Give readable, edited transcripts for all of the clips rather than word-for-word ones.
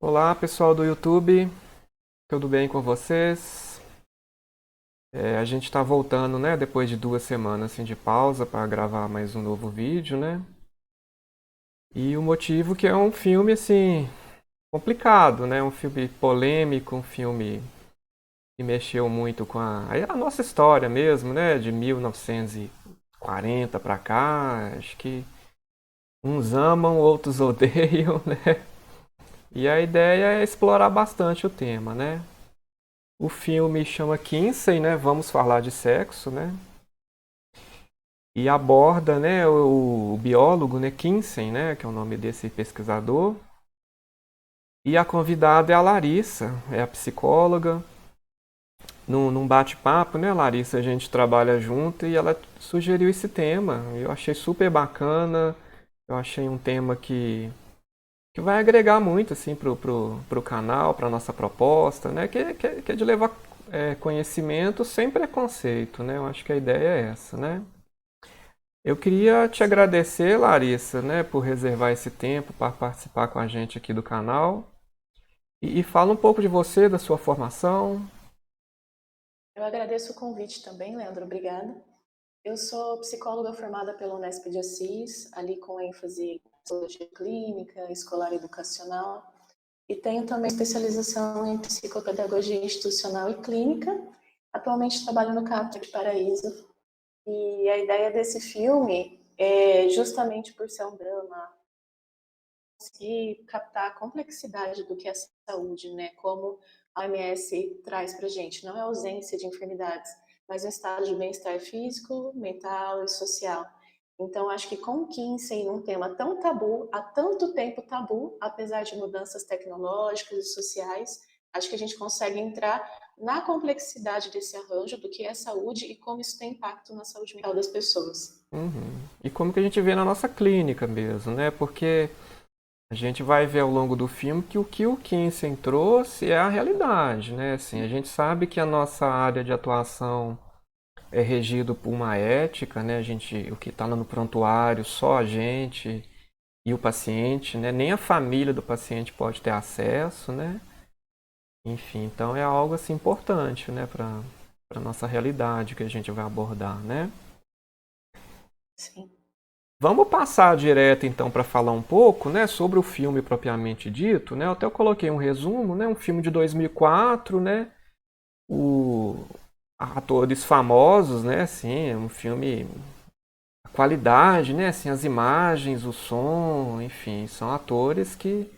Olá, pessoal do YouTube, tudo bem com vocês? A gente está voltando, né, depois de 2 semanas assim, de pausa para gravar mais um novo vídeo, né? E o motivo que é um filme assim complicado, né? Um filme polêmico, um filme que mexeu muito com a nossa história mesmo, né? De 1940 para cá. Acho que uns amam, outros odeiam, né? E a ideia é explorar bastante o tema, né? O filme chama Kinsey, né? Vamos falar de sexo, né? E aborda, né, o biólogo, né, Kinsey, né, que é o nome desse pesquisador. E a convidada é a Larissa, é a psicóloga. Num bate-papo, né, Larissa, a gente trabalha junto e ela sugeriu esse tema. Eu achei super bacana. Eu achei um tema que vai agregar muito assim pro canal, para nossa proposta, né? Que é de levar conhecimento sem preconceito, né? Eu acho que a ideia é essa, né? Eu queria te agradecer, Larissa, né, por reservar esse tempo para participar com a gente aqui do canal. E fala um pouco de você, da sua formação. Eu agradeço o convite também, Leandro, obrigada. Eu sou psicóloga formada pela Unesp de Assis, ali com ênfase em psicologia clínica, escolar e educacional, e tenho também especialização em psicopedagogia institucional e clínica. Atualmente trabalho no CAP de Paraíso, e a ideia desse filme é justamente por ser um drama, conseguir captar a complexidade do que é saúde, né? Como a OMS traz para gente, não é ausência de enfermidades, mas um estado de bem-estar físico, mental e social. Então, acho que com o Kinsey, um tema tão tabu, há tanto tempo tabu, apesar de mudanças tecnológicas e sociais, acho que a gente consegue entrar na complexidade desse arranjo, do que é saúde e como isso tem impacto na saúde mental das pessoas. Uhum. E como que a gente vê na nossa clínica mesmo, né? Porque a gente vai ver ao longo do filme que o Kinsey trouxe é a realidade, né? Assim, a gente sabe que a nossa área de atuação é regido por uma ética, né? O que está no prontuário, só a gente e o paciente, né? Nem a família do paciente pode ter acesso, né? Enfim, então é algo assim importante, né, para nossa realidade que a gente vai abordar, né? Sim. Vamos passar direto então para falar um pouco, né, sobre o filme propriamente dito, né? Até eu coloquei um resumo, né, um filme de 2004, né? O Atores famosos, né, assim, é um filme a qualidade, né, assim, as imagens, o som, enfim, são atores que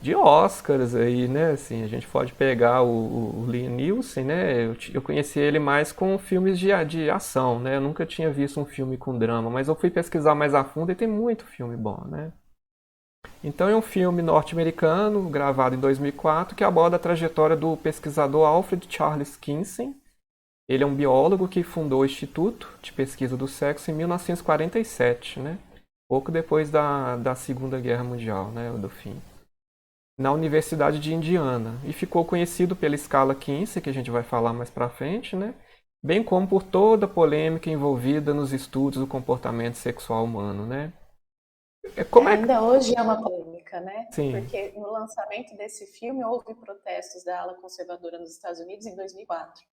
de Oscars aí, né? Assim, a gente pode pegar o Liam Neeson, né? Eu conheci ele mais com filmes de ação, né? Eu nunca tinha visto um filme com drama, mas eu fui pesquisar mais a fundo e tem muito filme bom, né? Então é um filme norte-americano, gravado em 2004, que aborda a trajetória do pesquisador Alfred Charles Kinsey. Ele é um biólogo que fundou o Instituto de Pesquisa do Sexo em 1947, né? Pouco depois da Segunda Guerra Mundial, né? Do fim na Universidade de Indiana e ficou conhecido pela escala Kinsey, que a gente vai falar mais para frente, né? Bem como por toda a polêmica envolvida nos estudos do comportamento sexual humano, né? Como é que... Ainda hoje é uma polêmica, né? Sim, Porque no lançamento desse filme houve protestos da ala conservadora nos Estados Unidos em 2004.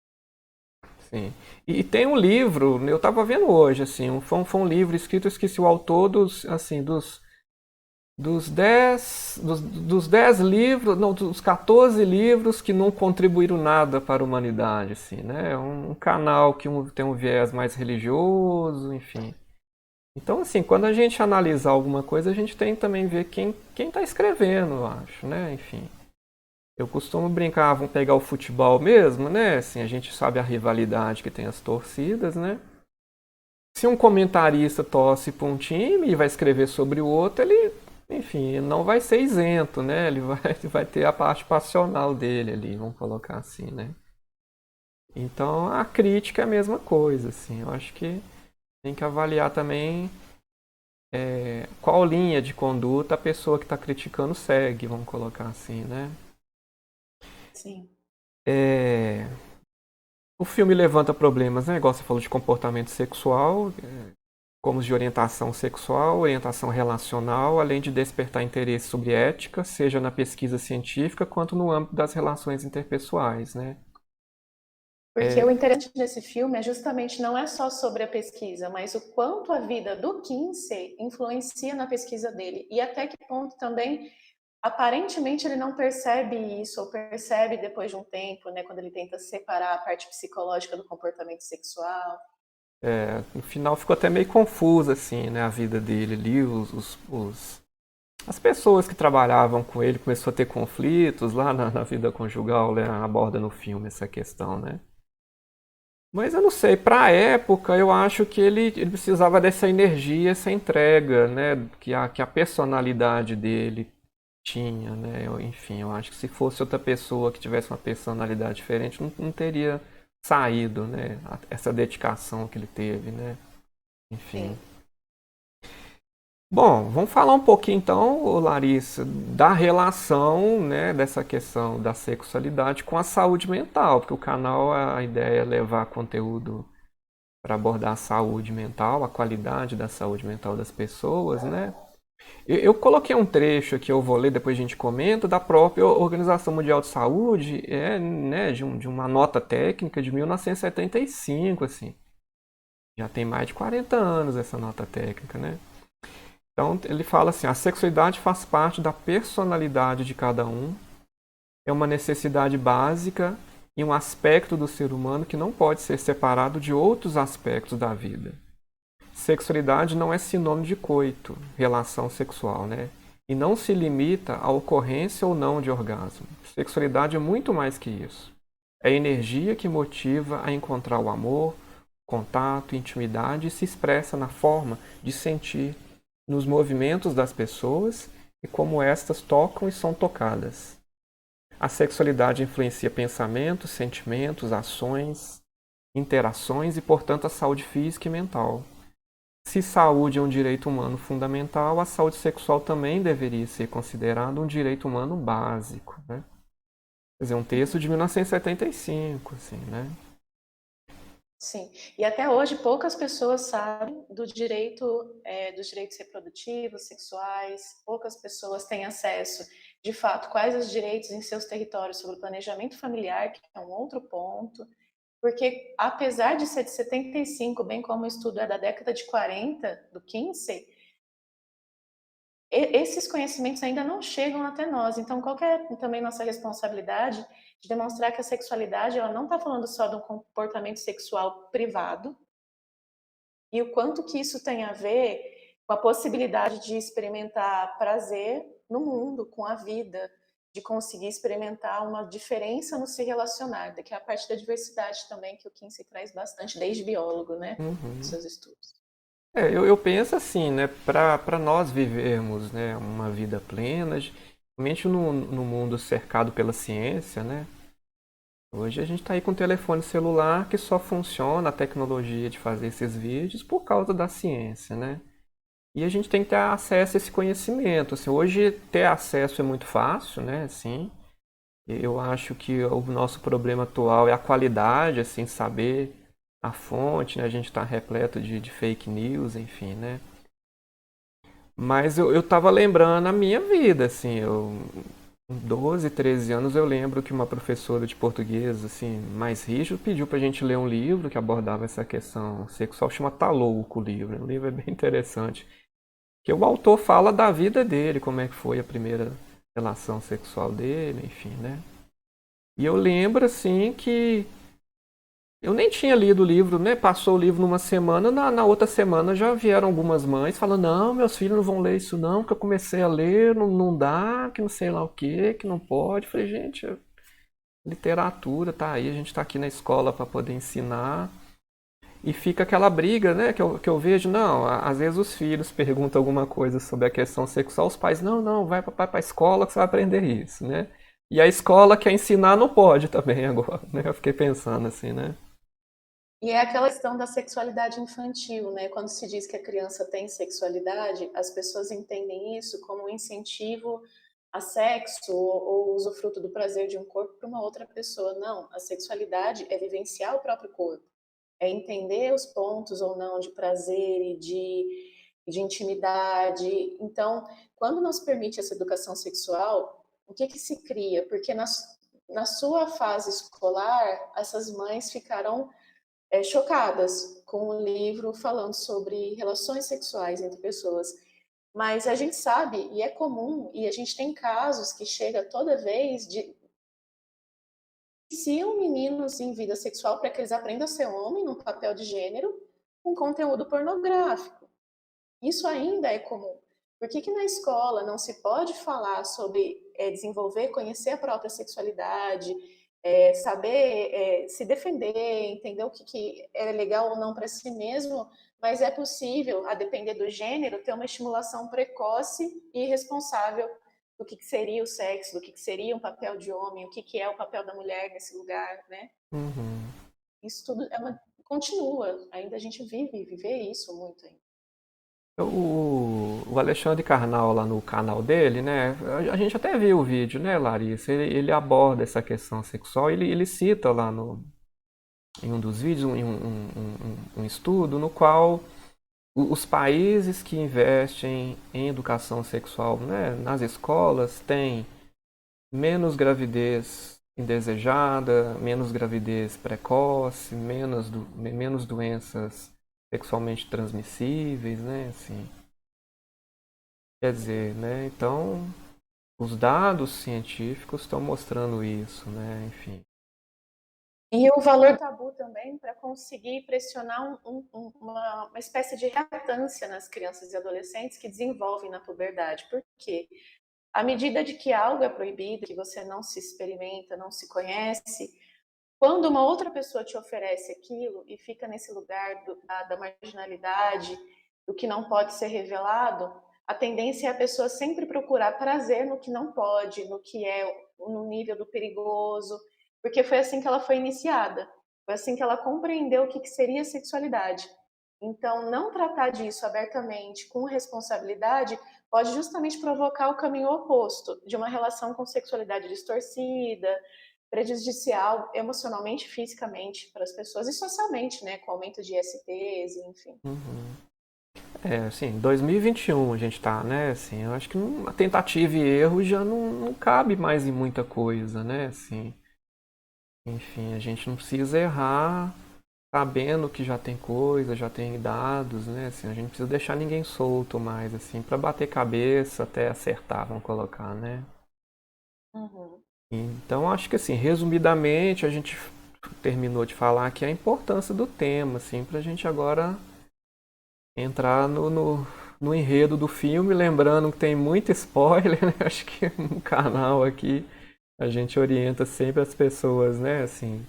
sim. E tem um livro, eu estava vendo hoje, assim, foi um livro escrito, eu esqueci o autor dos 10 livros, não, dos 14 livros que não contribuíram nada para a humanidade, assim, né? É um canal que tem um viés mais religioso, enfim. Então, assim, quando a gente analisa alguma coisa, a gente tem que também ver quem está escrevendo, eu acho, né? Enfim. Eu costumo brincar, vamos pegar o futebol mesmo, né? Assim, a gente sabe a rivalidade que tem as torcidas, né? Se um comentarista torce para um time e vai escrever sobre o outro, ele, enfim, não vai ser isento, né? Ele vai ter a parte passional dele ali, vamos colocar assim, né? Então, a crítica é a mesma coisa, assim. Eu acho que tem que avaliar também qual linha de conduta a pessoa que está criticando segue, vamos colocar assim, né? Sim. É, o filme levanta problemas, né? Igual você falou de comportamento sexual. como os de orientação sexual, orientação relacional, além de despertar interesse sobre ética, seja na pesquisa científica quanto no âmbito das relações interpessoais, né? Porque o interessante desse filme é justamente não é só sobre a pesquisa, mas o quanto a vida do Kinsey influencia na pesquisa dele e até que ponto também aparentemente ele não percebe isso ou percebe depois de um tempo, né, quando ele tenta separar a parte psicológica do comportamento sexual. No final ficou até meio confuso, assim, né, a vida dele ali, as pessoas que trabalhavam com ele começou a ter conflitos lá na vida conjugal, né, aborda no filme essa questão, né? Mas eu não sei, para a época eu acho que ele precisava dessa energia, essa entrega, né, que a personalidade dele tinha, né? Enfim, eu acho que se fosse outra pessoa que tivesse uma personalidade diferente, não teria saído, né? Essa dedicação que ele teve, né? Enfim. Sim. Bom, vamos falar um pouquinho então, ô Larissa, da relação, né, dessa questão da sexualidade com a saúde mental, porque o canal, a ideia é levar conteúdo para abordar a saúde mental, a qualidade da saúde mental das pessoas, né? Eu coloquei um trecho aqui, eu vou ler, depois a gente comenta, da própria Organização Mundial de Saúde, né, de uma nota técnica de 1975, assim. Já tem mais de 40 anos essa nota técnica, né? Então ele fala assim: a sexualidade faz parte da personalidade de cada um, é uma necessidade básica e um aspecto do ser humano que não pode ser separado de outros aspectos da vida. Sexualidade não é sinônimo de coito, relação sexual, né? E não se limita à ocorrência ou não de orgasmo. Sexualidade é muito mais que isso. É a energia que motiva a encontrar o amor, contato, intimidade e se expressa na forma de sentir, nos movimentos das pessoas e como estas tocam e são tocadas. A sexualidade influencia pensamentos, sentimentos, ações, interações e, portanto, a saúde física e mental. Se saúde é um direito humano fundamental, a saúde sexual também deveria ser considerada um direito humano básico, né? Quer dizer, um texto de 1975, assim, né? Sim, e até hoje poucas pessoas sabem dos direitos reprodutivos, sexuais, poucas pessoas têm acesso, de fato, quais os direitos em seus territórios sobre o planejamento familiar, que é um outro ponto, porque apesar de ser de 75, bem como o estudo é da década de 40, do Kinsey, esses conhecimentos ainda não chegam até nós. Então, qual que é também nossa responsabilidade de demonstrar que a sexualidade ela não está falando só de um comportamento sexual privado, e o quanto que isso tem a ver com a possibilidade de experimentar prazer no mundo, com a vida, de conseguir experimentar uma diferença no se relacionar, que é a parte da diversidade também que o Kinsey traz bastante, desde biólogo, né, nos Uhum. seus estudos. Eu penso assim, né? Para nós vivermos, né, uma vida plena, principalmente no mundo cercado pela ciência, né? Hoje a gente está aí com o telefone celular que só funciona a tecnologia de fazer esses vídeos por causa da ciência, né? E a gente tem que ter acesso a esse conhecimento. Assim, hoje ter acesso é muito fácil, né? Assim, eu acho que o nosso problema atual é a qualidade, assim, saber a fonte, né? A gente está repleto de fake news, enfim, né? Mas eu tava lembrando a minha vida, assim, com 12, 13 anos eu lembro que uma professora de português, assim, mais rígido, pediu pra gente ler um livro que abordava essa questão sexual, chama Tá Louco o livro. O livro é bem interessante. Que o autor fala da vida dele, como é que foi a primeira relação sexual dele, enfim, né? E eu lembro, assim, que eu nem tinha lido o livro, né? Passou o livro numa semana, na outra semana já vieram algumas mães falando: não, meus filhos não vão ler isso, não, que eu comecei a ler, não dá, que não sei lá o que não pode. Eu falei, gente, literatura tá aí, a gente tá aqui na escola para poder ensinar. E fica aquela briga, né, que eu vejo, não, às vezes os filhos perguntam alguma coisa sobre a questão sexual, os pais, não, vai para a escola que você vai aprender isso, né? E a escola quer ensinar, não pode também agora, né? Eu fiquei pensando assim, né? E é aquela questão da sexualidade infantil, né? Quando se diz que a criança tem sexualidade, as pessoas entendem isso como um incentivo a sexo ou usufruto do prazer de um corpo para uma outra pessoa. Não, a sexualidade é vivenciar o próprio corpo, entender os pontos ou não de prazer e de intimidade. Então, quando não se permite essa educação sexual, o que se cria? Porque na sua fase escolar, essas mães ficaram chocadas com o livro falando sobre relações sexuais entre pessoas. Mas a gente sabe, e é comum, e a gente tem casos que chega toda vez de iniciam meninos em vida sexual para que eles aprendam a ser homem, num papel de gênero, com conteúdo pornográfico. Isso ainda é comum. Por que na escola não se pode falar sobre desenvolver, conhecer a própria sexualidade, saber se defender, entender o que é legal ou não para si mesmo, mas é possível, a depender do gênero, ter uma estimulação precoce e responsável do que seria o sexo, do que seria um papel de homem, o que é o papel da mulher nesse lugar, né? Uhum. Isso tudo continua, ainda a gente vive isso muito ainda. O Alexandre Carnal lá no canal dele, né? A gente até viu o vídeo, né, Larissa? Ele aborda essa questão sexual, ele cita lá em um dos vídeos um estudo no qual os países que investem em educação sexual, né, nas escolas têm menos gravidez indesejada, menos gravidez precoce, menos doenças sexualmente transmissíveis, né? Assim, quer dizer, né? Então, os dados científicos estão mostrando isso, né? Enfim. E o valor tabu também para conseguir pressionar uma espécie de reatância nas crianças e adolescentes que desenvolvem na puberdade. Por quê? À medida de que algo é proibido, que você não se experimenta, não se conhece, quando uma outra pessoa te oferece aquilo e fica nesse lugar da marginalidade, do que não pode ser revelado, a tendência é a pessoa sempre procurar prazer no que não pode, no que é no nível do perigoso, porque foi assim que ela foi iniciada, foi assim que ela compreendeu o que seria sexualidade. Então, não tratar disso abertamente, com responsabilidade, pode justamente provocar o caminho oposto, de uma relação com sexualidade distorcida, prejudicial emocionalmente, fisicamente para as pessoas e socialmente, né, com aumento de ISTs, enfim. Uhum. Assim, 2021 a gente tá, né? Assim, eu acho que a tentativa e erro já não cabe mais em muita coisa, né? Assim, enfim, a gente não precisa errar sabendo que já tem coisa, já tem dados, né? Assim, a gente não precisa deixar ninguém solto mais, assim, para bater cabeça até acertar, vamos colocar, né? Uhum. Então, acho que assim, resumidamente, a gente terminou de falar aqui a importância do tema, assim, pra gente agora entrar no enredo do filme, lembrando que tem muito spoiler, né? Acho que no canal aqui a gente orienta sempre as pessoas, né, assim,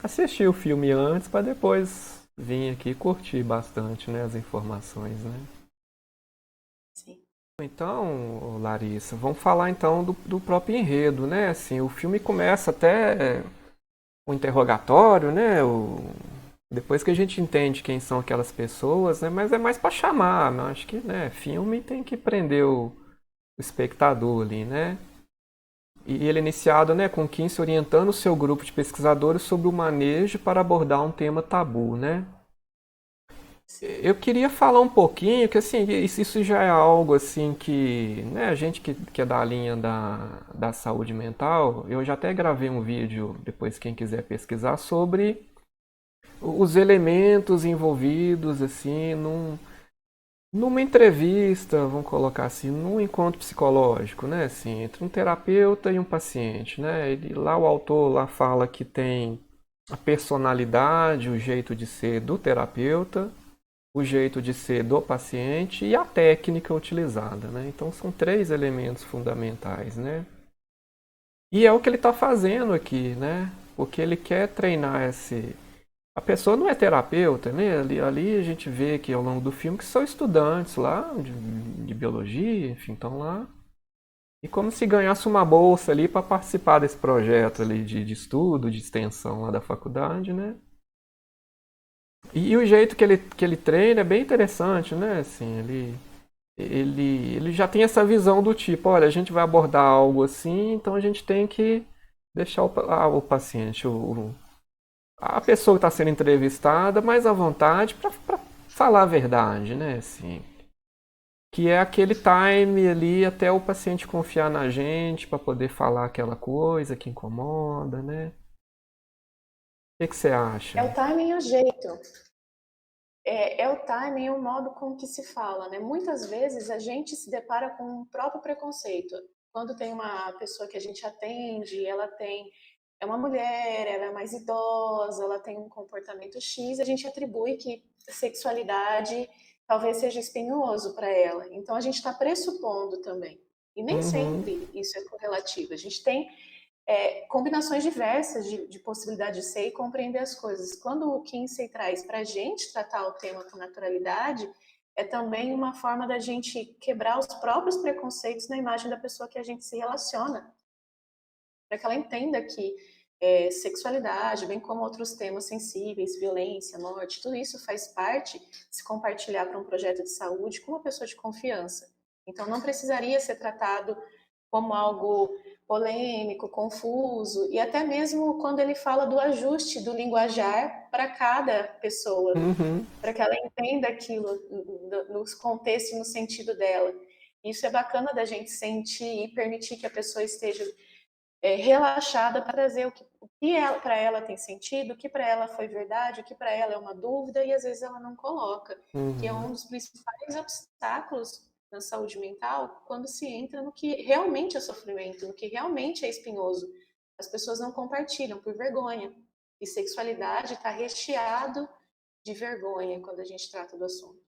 assistir o filme antes para depois vir aqui e curtir bastante, né, as informações, né? Sim. Então, Larissa, vamos falar então do próprio enredo, né? Assim, o filme começa até o interrogatório, né? Depois que a gente entende quem são aquelas pessoas, né? Mas é mais para chamar, né? Acho que, né? Filme tem que prender o espectador ali, né? E ele é iniciado, né, com Kinsey orientando o seu grupo de pesquisadores sobre o manejo para abordar um tema tabu, né? Eu queria falar um pouquinho que assim isso já é algo assim que, né, a gente que é da linha da saúde mental, eu já até gravei um vídeo depois quem quiser pesquisar sobre os elementos envolvidos assim numa entrevista, vamos colocar assim, num encontro psicológico, né, assim, entre um terapeuta e um paciente, né? Lá o autor lá fala que tem a personalidade, o jeito de ser do terapeuta, o jeito de ser do paciente e a técnica utilizada, né? Então são três elementos fundamentais, né? E é o que ele está fazendo aqui, né? Porque ele quer treinar esse. A pessoa não é terapeuta, né? Ali a gente vê que ao longo do filme que são estudantes lá de biologia, enfim, estão lá. E como se ganhasse uma bolsa ali para participar desse projeto ali de estudo, de extensão lá da faculdade, né? E o jeito que ele treina é bem interessante, né? Assim, ele já tem essa visão do tipo, olha, a gente vai abordar algo assim, então a gente tem que deixar o paciente, a pessoa que está sendo entrevistada mais à vontade para falar a verdade, né? Assim, que é aquele time ali até o paciente confiar na gente para poder falar aquela coisa que incomoda, né? O que você acha? É o timing e o jeito. É o timing e o modo com que se fala, né? Muitas vezes a gente se depara com o próprio preconceito. Quando tem uma pessoa que a gente atende, é uma mulher, ela é mais idosa, ela tem um comportamento X, a gente atribui que sexualidade talvez seja espinhoso para ela. Então a gente está pressupondo também. E nem Uhum, sempre isso é correlativo. A gente tem combinações diversas de possibilidade de ser e compreender as coisas. Quando o Kinsey traz para a gente tratar o tema com naturalidade, é também uma forma da gente quebrar os próprios preconceitos na imagem da pessoa que a gente se relaciona, para que ela entenda que sexualidade, bem como outros temas sensíveis, violência, morte, tudo isso faz parte de se compartilhar para um projeto de saúde com uma pessoa de confiança. Então, não precisaria ser tratado como algo polêmico, confuso, e até mesmo quando ele fala do ajuste do linguajar para cada pessoa, uhum. para que ela entenda aquilo nos contextos e no sentido dela. Isso é bacana da gente sentir e permitir que a pessoa esteja relaxada para trazer o que para ela tem sentido, o que para ela foi verdade, o que para ela é uma dúvida e às vezes ela não coloca, que é Uhum. um dos principais obstáculos na saúde mental quando se entra no que realmente é sofrimento, no que realmente é espinhoso. As pessoas não compartilham por vergonha. E sexualidade está recheado de vergonha quando a gente trata do assunto.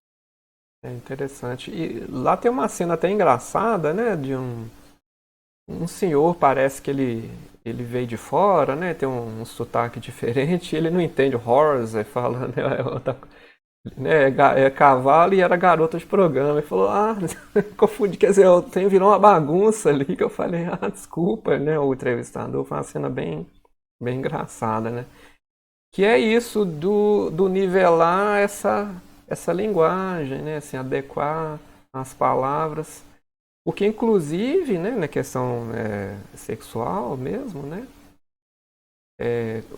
É interessante. E lá tem uma cena até engraçada, né? De um senhor, parece que ele veio de fora, né? Tem um sotaque diferente. Ele não entende horse, fala, né? É cavalo e era garota de programa. Ele falou, confundi, quer dizer, virou uma bagunça ali que eu falei, desculpa, né? O entrevistador foi uma cena bem engraçada, né? Que é isso do nivelar essa linguagem, né? Assim, adequar as palavras. Porque, inclusive, né, na questão sexual mesmo, né?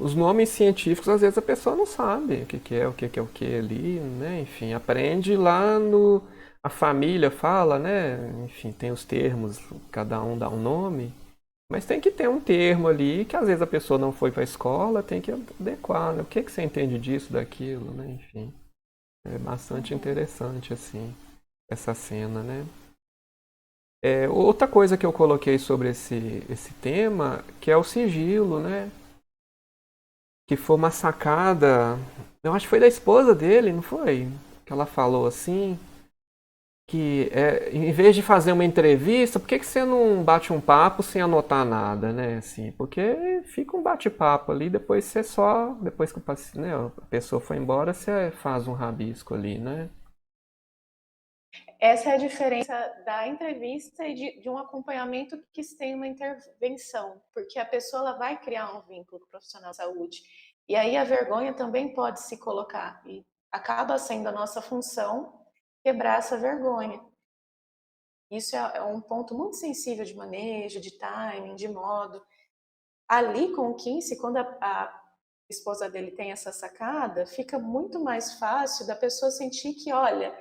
Os nomes científicos, às vezes, a pessoa não sabe o que é ali, né? Enfim, aprende lá no... A família fala, né? Enfim, tem os termos, cada um dá um nome. Mas tem que ter um termo ali que às vezes a pessoa não foi para a escola, tem que adequar, né? O que você entende disso, daquilo, né? Enfim, é bastante Uhum. interessante, assim, essa cena, né? Outra coisa que eu coloquei sobre esse tema, que é o sigilo, né? Que foi uma sacada, eu acho que foi da esposa dele, não foi? Que ela falou assim, que em vez de fazer uma entrevista, por que você não bate um papo sem anotar nada, né? Assim, porque fica um bate-papo ali, depois você só, depois que né, a pessoa foi embora, você faz um rabisco ali, né? Essa é a diferença da entrevista e de um acompanhamento que se tem uma intervenção, porque a pessoa ela vai criar um vínculo com o profissional de saúde. E aí a vergonha também pode se colocar, e acaba sendo a nossa função quebrar essa vergonha. Isso é um ponto muito sensível de manejo, de timing, de modo. Ali com o Kinsey, quando a esposa dele tem essa sacada, fica muito mais fácil da pessoa sentir que, olha,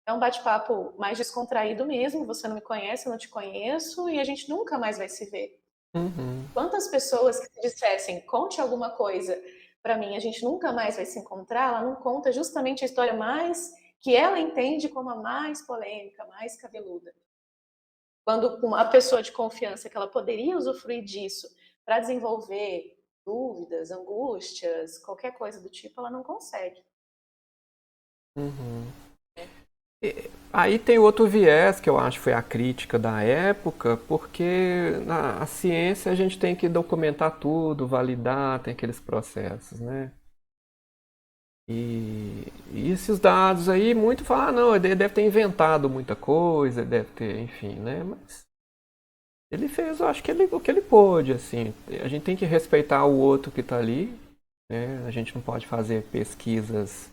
é um bate-papo mais descontraído mesmo, você não me conhece, eu não te conheço, e a gente nunca mais vai se ver. Uhum, Quantas pessoas que se dissessem, conte alguma coisa para mim, a gente nunca mais vai se encontrar, ela não conta justamente a história mais que ela entende como a mais polêmica, mais cabeluda. Quando uma pessoa de confiança que ela poderia usufruir disso para desenvolver dúvidas, angústias, qualquer coisa do tipo, ela não consegue. uhum. Aí tem outro viés que eu acho que foi a crítica da época, porque na a ciência a gente tem que documentar tudo, validar, tem aqueles processos, né? E esses dados aí, muito falam, não, ele deve ter inventado muita coisa, deve ter, enfim, né? Mas ele fez, eu acho que o que ele pôde, assim. A gente tem que respeitar o outro que está ali, né? A gente não pode fazer pesquisas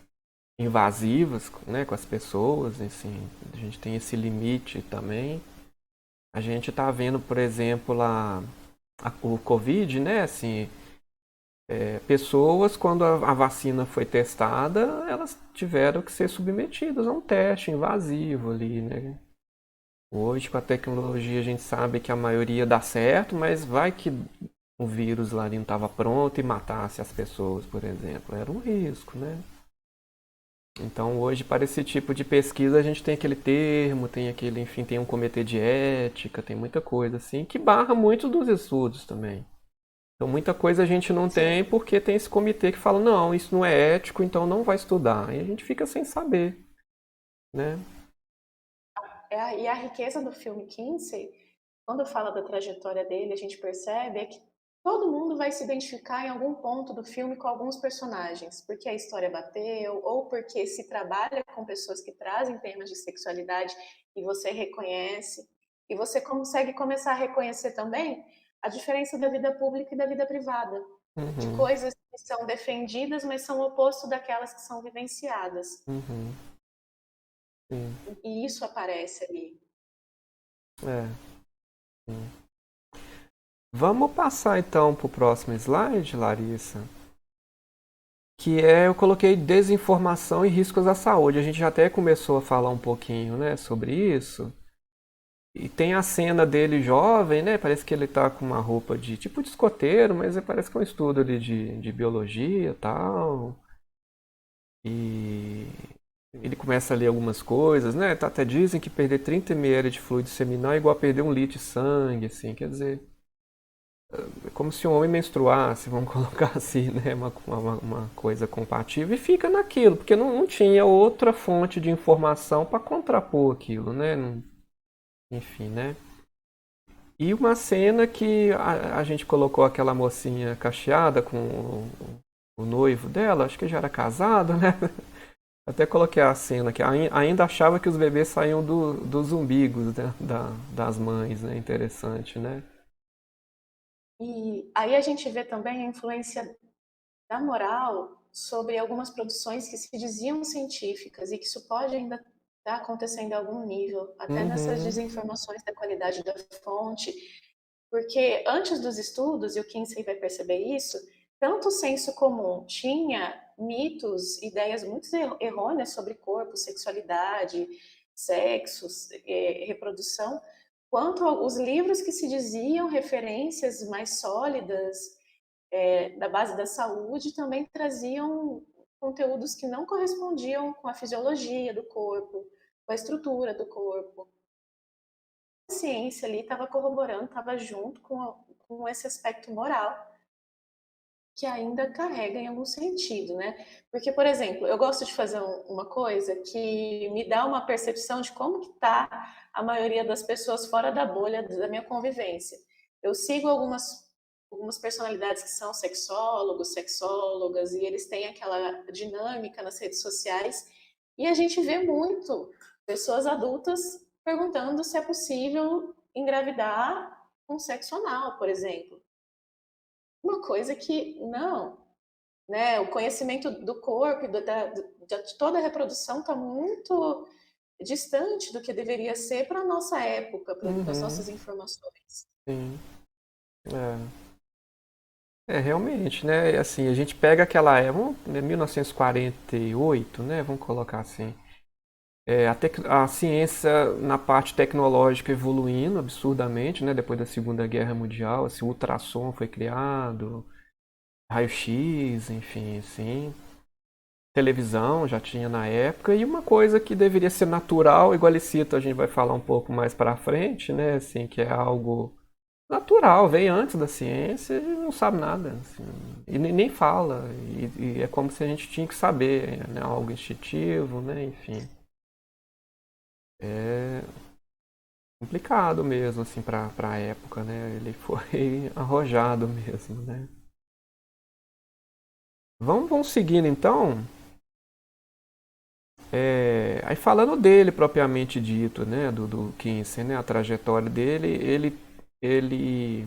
invasivas, né, com as pessoas, assim. A gente tem esse limite também. A gente está vendo, por exemplo, o Covid, né? Assim, Pessoas, quando a vacina foi testada, elas tiveram que ser submetidas a um teste invasivo ali, né? Hoje, com a tecnologia, a gente sabe que a maioria dá certo, mas vai que o vírus lá não estava pronto e matasse as pessoas, por exemplo. Era um risco, né? Então, hoje, para esse tipo de pesquisa, a gente tem aquele termo, tem aquele, enfim, tem um comitê de ética, tem muita coisa assim, que barra muito dos estudos também. Então, muita coisa a gente não Sim. tem porque tem esse comitê que fala, não, isso não é ético, então não vai estudar. E a gente fica sem saber, né? E a riqueza do filme Kinsey, quando fala da trajetória dele, a gente percebe é que todo mundo vai se identificar em algum ponto do filme com alguns personagens, porque a história bateu, ou porque se trabalha com pessoas que trazem temas de sexualidade e você reconhece, e você consegue começar a reconhecer também a diferença da vida pública e da vida privada, de Uhum, coisas que são defendidas, mas são o oposto daquelas que são vivenciadas. uhum, sim, E isso aparece ali. é, sim. Vamos passar então para o próximo slide, Larissa, que é eu coloquei desinformação e riscos à saúde. A gente já até começou a falar um pouquinho, né, sobre isso. E tem a cena dele jovem, né? Parece que ele tá com uma roupa de tipo de escoteiro, mas parece que é um estudo ali de biologia e tal. E ele começa a ler algumas coisas, né? Até dizem que perder 30 ml de fluido seminal é igual a perder um litro de sangue, assim. Quer dizer, é como se um homem menstruasse, vamos colocar assim, né? Uma coisa compatível. E fica naquilo, porque não tinha outra fonte de informação para contrapor aquilo, né? Enfim, né? E uma cena que a gente colocou aquela mocinha cacheada com o noivo dela, acho que já era casado, né? Até coloquei a cena que ainda achava que os bebês saíam dos umbigos, né? Das mães, né? Interessante, né? E aí a gente vê também a influência da moral sobre algumas produções que se diziam científicas e que isso pode ainda estar acontecendo em algum nível, até nessas Uhum, desinformações da qualidade da fonte, porque antes dos estudos, e o Kinsey vai perceber isso, tanto o senso comum tinha mitos, ideias muito errôneas sobre corpo, sexualidade, sexo, reprodução, quanto os livros que se diziam referências mais sólidas da base da saúde também traziam conteúdos que não correspondiam com a fisiologia do corpo, com a estrutura do corpo. A ciência ali estava corroborando, estava junto com esse aspecto moral que ainda carrega em algum sentido, né? Porque, por exemplo, eu gosto de fazer uma coisa que me dá uma percepção de como que tá a maioria das pessoas fora da bolha da minha convivência. Eu sigo algumas personalidades que são sexólogos, sexólogas, e eles têm aquela dinâmica nas redes sociais, e a gente vê muito pessoas adultas perguntando se é possível engravidar com sexo anal, por exemplo. Uma coisa que não, né? O conhecimento do corpo e de toda a reprodução está muito distante do que deveria ser para a nossa época, para as uhum, nossas informações. sim. Realmente, né? E, assim, a gente pega aquela época, 1948, né? Vamos colocar assim. A ciência na parte tecnológica evoluindo absurdamente, né? Depois da Segunda Guerra Mundial, assim, o ultrassom foi criado, raio-x, enfim, assim, televisão já tinha na época, e uma coisa que deveria ser natural, igual ele cita, a gente vai falar um pouco mais para frente, né? Assim, que é algo natural, veio antes da ciência e não sabe nada, assim, e nem fala, e é como se a gente tinha que saber, né? Algo instintivo, né? Enfim. É, complicado mesmo, assim, pra época, né? Ele foi arrojado mesmo, né? Vamos seguindo então. Aí falando dele propriamente dito, né? Do Kinsey, né? A trajetória dele, ele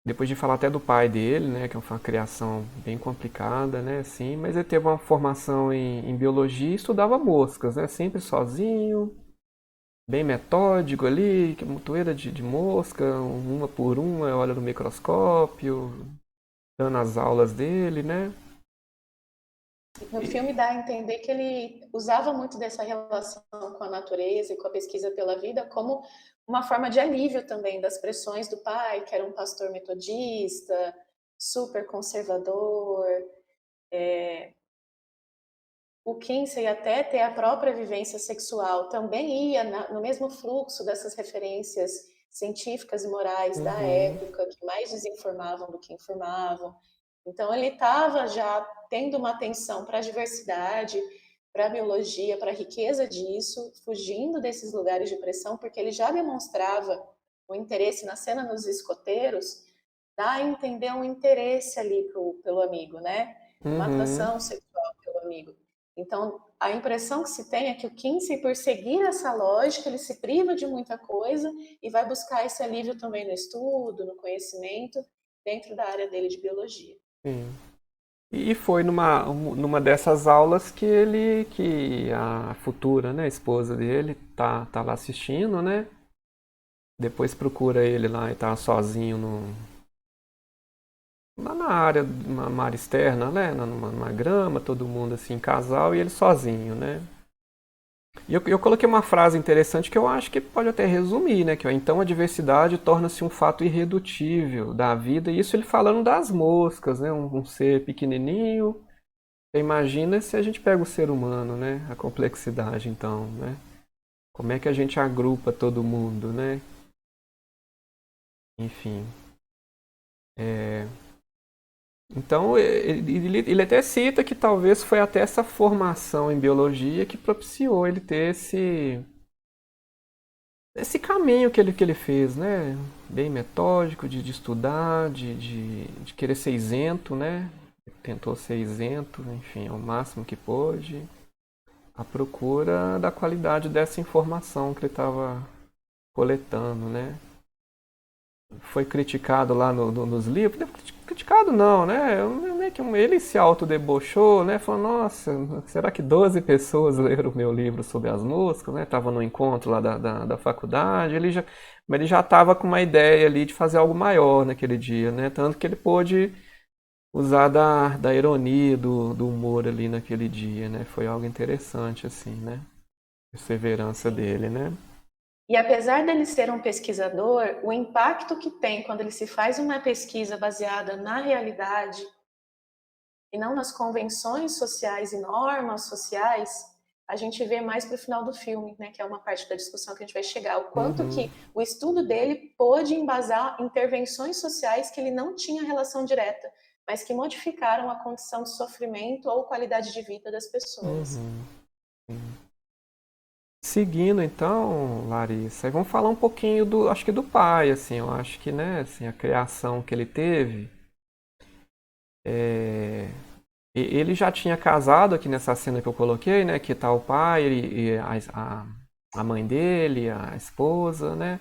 depois de falar até do pai dele, né? Que foi uma criação bem complicada, né? Assim, mas ele teve uma formação em biologia e estudava moscas, né? Sempre sozinho, bem metódico ali, que montoeira de mosca, uma por uma, olha no microscópio. dando as aulas dele, né? No filme dá a entender que ele usava muito dessa relação com a natureza e com a pesquisa pela vida como uma forma de alívio também das pressões do pai, que era um pastor metodista, super conservador. O Kinsey, até ter a própria vivência sexual, também ia no mesmo fluxo dessas referências científicas e morais da Uhum, época, que mais desinformavam do que informavam. Então, ele estava já tendo uma atenção para a diversidade, para a biologia, para a riqueza disso, fugindo desses lugares de pressão, porque ele já demonstrava o interesse na cena nos escoteiros, dá a entender um interesse ali pelo amigo, né? Uma uhum, atração sexual pelo amigo. Então, a impressão que se tem é que o Kinsey, por seguir essa lógica, ele se priva de muita coisa e vai buscar esse alívio também no estudo, no conhecimento, dentro da área dele de biologia. sim. E foi numa dessas aulas que a futura, né, esposa dele tá lá assistindo, né? Depois procura ele lá e tá sozinho lá na área, numa área externa, né? Numa grama, todo mundo assim, casal, e ele sozinho, né? E eu coloquei uma frase interessante que eu acho que pode até resumir, né? Que ó, então a diversidade torna-se um fato irredutível da vida, e isso ele falando das moscas, né? Um ser pequenininho. Você imagina se a gente pega o ser humano, né? A complexidade, então, né? Como é que a gente agrupa todo mundo, né? Enfim. É... Então, ele até cita que talvez foi até essa formação em biologia que propiciou ele ter esse caminho que ele fez, né? Bem metódico, de estudar, de querer ser isento, né? Tentou ser isento, enfim, ao máximo que pôde, à procura da qualidade dessa informação que ele estava coletando, né? Foi criticado lá nos livros. Criticado não, né? Meio que ele se autodebochou, né? Falou, nossa, será que 12 pessoas leram o meu livro sobre as moscas, né? Tava no encontro lá da faculdade. Mas ele já estava com uma ideia ali de fazer algo maior naquele dia, né? Tanto que ele pôde usar da ironia, do humor ali naquele dia, né? Foi algo interessante, assim, né? Perseverança Sim. dele, né? E apesar dele ser um pesquisador, o impacto que tem quando ele se faz uma pesquisa baseada na realidade e não nas convenções sociais e normas sociais, a gente vê mais para o final do filme, né, que é uma parte da discussão que a gente vai chegar, o quanto Uhum, que o estudo dele pôde embasar intervenções sociais que ele não tinha relação direta, mas que modificaram a condição de sofrimento ou qualidade de vida das pessoas. uhum. Seguindo então, Larissa, aí vamos falar um pouquinho acho que do pai, assim, eu acho que, né, assim, a criação que ele teve, é, ele já tinha casado aqui nessa cena que eu coloquei, né, que tá o pai e a mãe dele, a esposa, né,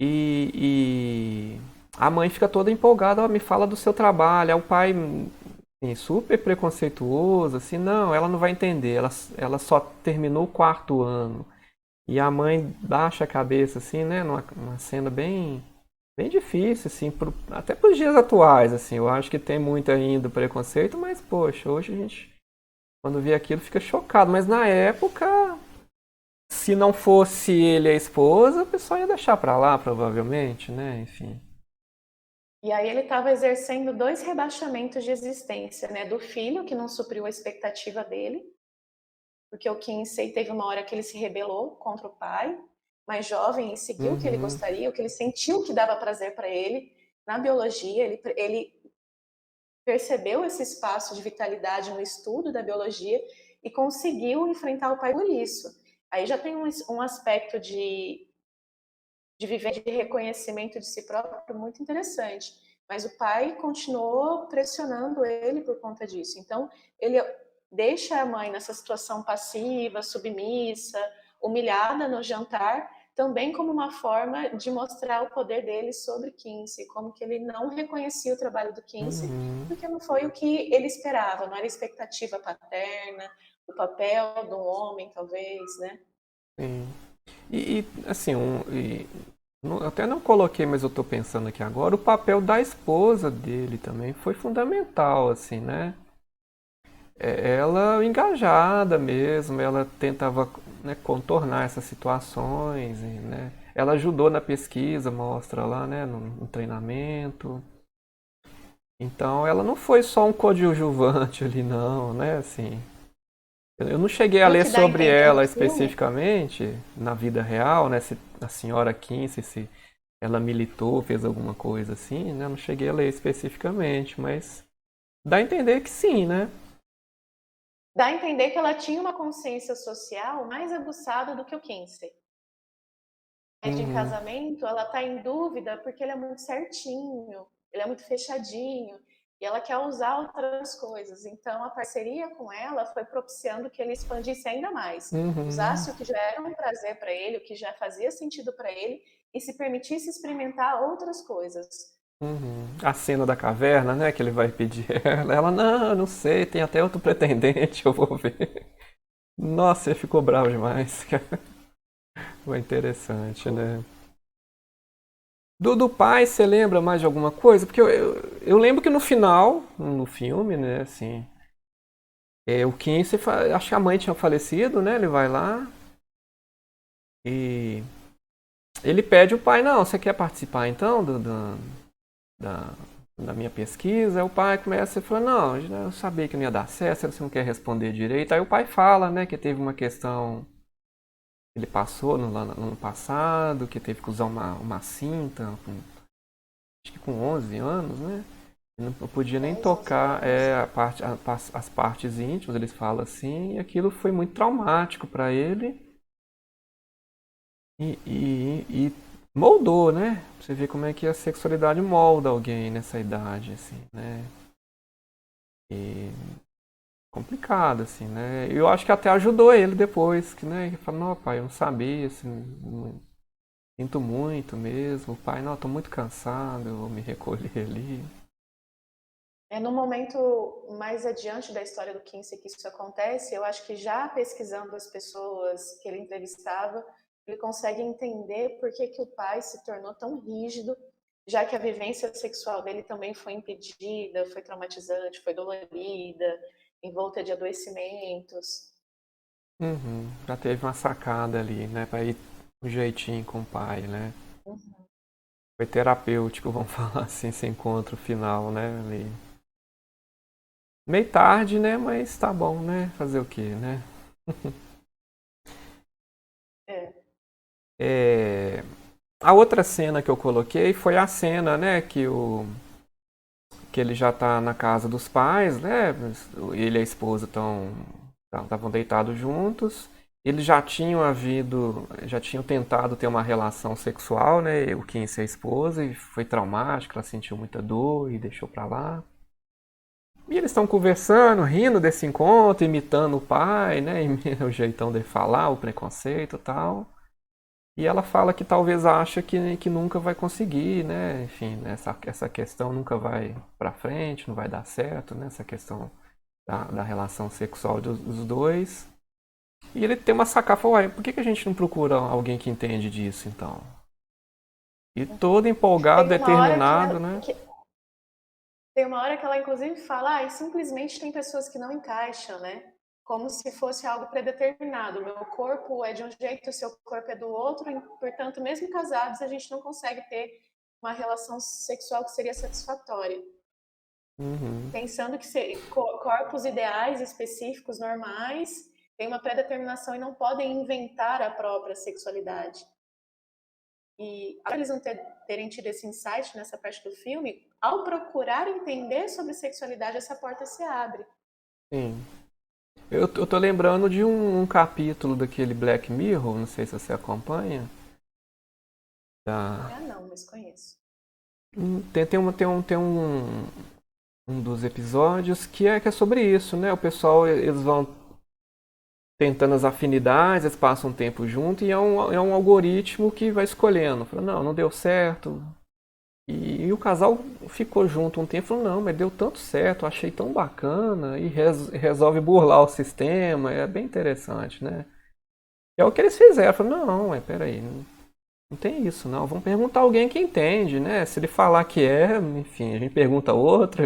e a mãe fica toda empolgada, ó, me fala do seu trabalho, aí o pai, assim, super preconceituoso, assim, não, ela não vai entender, ela só terminou o quarto ano. E a mãe baixa a cabeça, assim, né? Numa cena bem difícil, assim, até para os dias atuais, assim. Eu acho que tem muito ainda preconceito, mas, poxa, hoje a gente, quando vê aquilo, fica chocado. Mas na época, se não fosse ele e a esposa, o pessoal ia deixar pra lá, provavelmente, né? Enfim. E aí ele estava exercendo dois rebaixamentos de existência, né? Do filho, que não supriu a expectativa dele, porque o Kinsey teve uma hora que ele se rebelou contra o pai, mais jovem, e seguiu o que ele Uhum, gostaria, o que ele sentiu que dava prazer para ele. Na biologia, ele percebeu esse espaço de vitalidade no estudo da biologia e conseguiu enfrentar o pai por isso. Aí já tem um aspecto de viver de reconhecimento de si próprio muito interessante. Mas o pai continuou pressionando ele por conta disso. Então, ele deixa a mãe nessa situação passiva, submissa, humilhada no jantar, também como uma forma de mostrar o poder dele sobre Kinsey, como que ele não reconhecia o trabalho do Kinsey, uhum, porque não foi o que ele esperava, não era expectativa paterna, o papel de um homem, talvez, né? sim. Assim, Até não coloquei, mas eu tô pensando aqui agora, o papel da esposa dele também foi fundamental, assim, né? Ela engajada mesmo, ela tentava, né, contornar essas situações, e, né? Ela ajudou na pesquisa, mostra lá, né, no treinamento. Então ela não foi só um coadjuvante ali, não, né? Assim, eu não cheguei a E o ler que dá a sobre entender no ela filme, especificamente na vida real, né? Se a senhora Kinsey, se ela militou, fez alguma coisa assim, né? Eu não cheguei a ler especificamente, mas dá a entender que sim, né? dá a entender que ela tinha uma consciência social mais aguçada do que o Kinsey. De Uhum, casamento, ela está em dúvida porque ele é muito certinho, ele é muito fechadinho, e ela quer usar outras coisas. Então, a parceria com ela foi propiciando que ele expandisse ainda mais, uhum, usasse o que já era um prazer para ele, o que já fazia sentido para ele, e se permitisse experimentar outras coisas. uhum. A cena da caverna, né? Que ele vai pedir ela, não, eu não sei, tem até outro pretendente, eu vou ver. Nossa, ele ficou bravo demais. Foi interessante, né? Do pai, você lembra mais de alguma coisa? Porque eu lembro que no final, no filme, né, assim, o Kinsey, acho que a mãe tinha falecido, né? Ele vai lá e ele pede o pai, não, você quer participar então da, da minha pesquisa? Aí o pai começa e fala, não, eu sabia que não ia dar certo, você não quer responder direito. Aí o pai fala, né, que teve uma questão que ele passou no ano passado, que teve que usar uma cinta, acho que com 11 anos, né? Não podia nem 10, 11 tocar anos. as partes íntimas, eles falam assim, e aquilo foi muito traumático para ele e moldou, né? Você vê como é que a sexualidade molda alguém nessa idade, assim, né? E complicado, assim, né? Eu acho que até ajudou ele depois, que, né? Ele falou, não, pai, eu não sabia, assim, sinto muito mesmo. Pai, não, estou muito cansado, eu vou me recolher ali. É no momento mais adiante da história do Kinsey que isso acontece, eu acho que já pesquisando as pessoas que ele entrevistava, ele consegue entender por que, que o pai se tornou tão rígido, já que a vivência sexual dele também foi impedida, foi traumatizante, foi dolorida, envolta de adoecimentos. Uhum, já teve uma sacada ali, né? Pra ir um jeitinho com o pai, né? Uhum. Foi terapêutico, vamos falar assim, esse encontro final, né? Ali. Meio tarde, né? Mas tá bom, né? Fazer o quê, né? É. É... A outra cena que eu coloquei foi a cena, né? Que ele já tá na casa dos pais, né? Ele e a esposa estavam deitados juntos. Eles já tinham tentado ter uma relação sexual, né? O Kinsey e a esposa, e foi traumático, ela sentiu muita dor e deixou pra lá. E eles estão conversando, rindo desse encontro, imitando o pai, né? O jeitão de falar, o preconceito e tal. E ela fala que talvez acha que nunca vai conseguir, né? Enfim, né? Essa questão nunca vai pra frente, não vai dar certo, né? Essa questão da relação sexual dos dois. E ele tem uma sacada, fala, uai, por que a gente não procura alguém que entende disso, então? E todo empolgado, Tem uma hora determinado, né? tem uma hora que ela inclusive fala, e simplesmente tem pessoas que não encaixam, né? Como se fosse algo predeterminado. O meu corpo é de um jeito, o seu corpo é do outro, e, portanto, mesmo casados, a gente não consegue ter uma relação sexual que seria satisfatória. Uhum. Pensando que corpos ideais, específicos, normais, têm uma predeterminação e não podem inventar a própria sexualidade. E ao eles não terem tido esse insight nessa parte do filme, ao procurar entender sobre sexualidade, essa porta se abre. Sim. Eu tô lembrando de um capítulo daquele Black Mirror, não sei se você acompanha. Da... Ah, não, mas conheço. Um dos episódios que é sobre isso, né? O pessoal, eles vão tentando as afinidades, eles passam um tempo junto e é um algoritmo que vai escolhendo. Fala, não, não deu certo. E o casal ficou junto um tempo e falou, não, mas deu tanto certo, eu achei tão bacana. E resolve burlar o sistema, é bem interessante, né? É o que eles fizeram. Falaram, não, peraí. Não tem isso, não. Vamos perguntar a alguém que entende, né? Se ele falar que é, enfim, a gente pergunta outra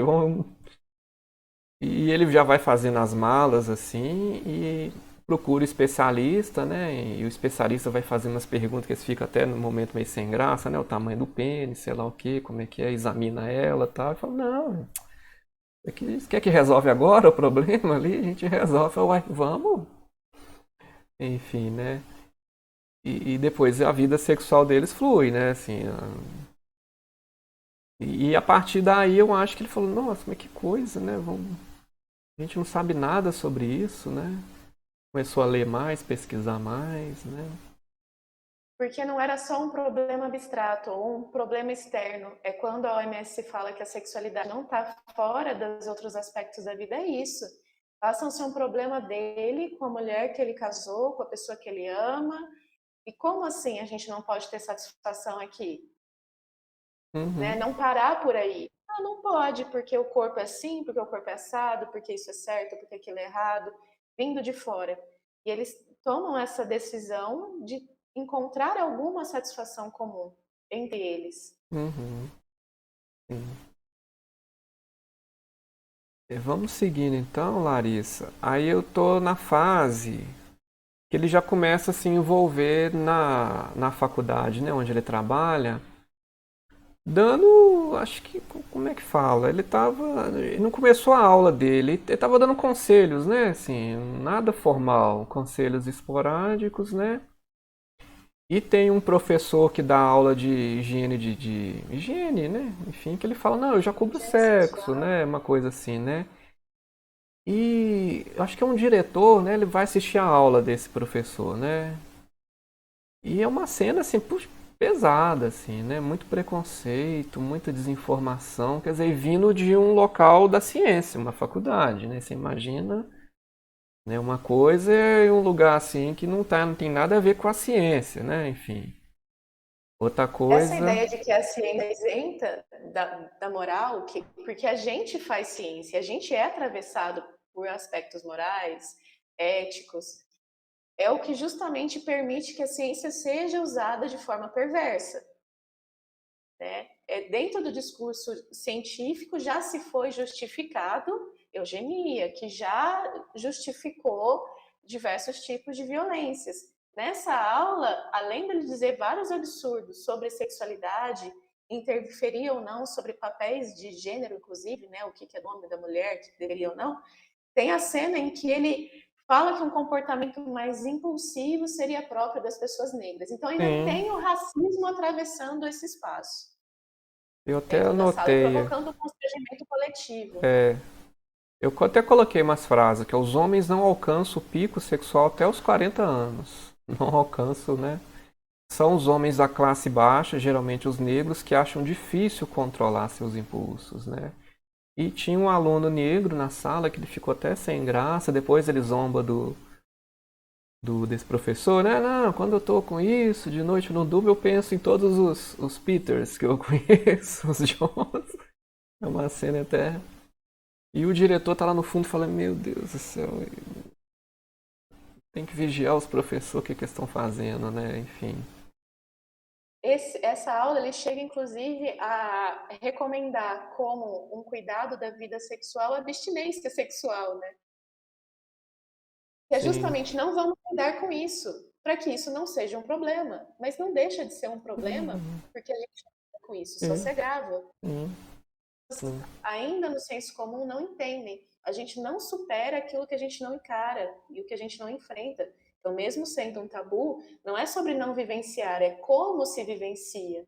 e ele já vai fazendo as malas assim e procura o especialista, né? E o especialista vai fazendo as perguntas que eles ficam até no momento meio sem graça, né? O tamanho do pênis, sei lá o que, como é que é, examina ela e tal. E fala, não, você quer que resolve agora o problema ali? A gente resolve. Fala, uai, vamos. Enfim, né? E depois a vida sexual deles flui, né? Assim, e a partir daí eu acho que ele falou, nossa, mas que coisa, né? A gente não sabe nada sobre isso, né? Começou a ler mais, pesquisar mais, né? Porque não era só um problema abstrato ou um problema externo. É quando a OMS fala que a sexualidade não está fora dos outros aspectos da vida, é isso. Passa a ser um problema dele com a mulher que ele casou, com a pessoa que ele ama. E como assim a gente não pode ter satisfação aqui? Né? Uhum, Não parar por aí. Ah, não pode, porque o corpo é assim, porque o corpo é assado, porque isso é certo, porque aquilo é errado, vindo de fora. E eles tomam essa decisão de encontrar alguma satisfação comum entre eles. uhum, sim. Vamos seguindo então, Larissa. Aí eu tô na fase que ele já começa a se envolver na faculdade, né? Onde ele trabalha. Dando, acho que, como é que fala? Ele não começou a aula dele, ele estava dando conselhos, né? Assim, nada formal, conselhos esporádicos, né? E tem um professor que dá aula de de higiene, né? Enfim, que ele fala, não, eu já cubro Higiene sexo, sexual. né? Uma coisa assim, né? E eu acho que é um diretor, né? Ele vai assistir a aula desse professor, né? E é uma cena assim, puxa, pesada, assim, né? Muito preconceito, muita desinformação, quer dizer, vindo de um local da ciência, uma faculdade, né? Você imagina, né? Uma coisa é um lugar assim que não tem nada a ver com a ciência, né? Enfim. Outra Essa coisa. ideia de que a ciência é isenta da moral, porque a gente faz ciência, a gente é atravessado por aspectos morais, éticos, é o que justamente permite que a ciência seja usada de forma perversa. Né? Dentro do discurso científico já se foi justificado eugenia, que já justificou diversos tipos de violências. Nessa aula, além de ele dizer vários absurdos sobre sexualidade, interferir ou não sobre papéis de gênero, inclusive, né, o que é nome da mulher, que deveria ou não, tem a cena em que ele fala que um comportamento mais impulsivo seria próprio das pessoas negras. Então ainda Sim, tem o racismo atravessando esse espaço eu até dentro da sala e anotei. provocando um constrangimento coletivo. É, eu até coloquei umas frases que os homens não alcançam o pico sexual até os 40 anos. Não alcançam, né? São os homens da classe baixa, geralmente os negros, que acham difícil controlar seus impulsos, né? E tinha um aluno negro na sala que ele ficou até sem graça, depois ele zomba desse professor, né? Não, quando eu tô com isso, de noite no Dubo, eu penso em todos os Peters que eu conheço, os Johns. É uma cena até. E o diretor tá lá no fundo falando, meu Deus do céu, tem que vigiar os professores, o que que eles estão fazendo, né? Enfim. Essa aula ele chega inclusive a recomendar como um cuidado da vida sexual a abstinência sexual, né? Que é Sim. justamente não vamos lidar com isso, para que isso não seja um problema, mas não deixa de ser um problema porque a gente lida com isso, só Sim, se agrava. sim, sim. Ainda no senso comum não entendem. A gente não supera aquilo que a gente não encara e o que a gente não enfrenta. Então, mesmo sendo um tabu, não é sobre não vivenciar, é como se vivencia.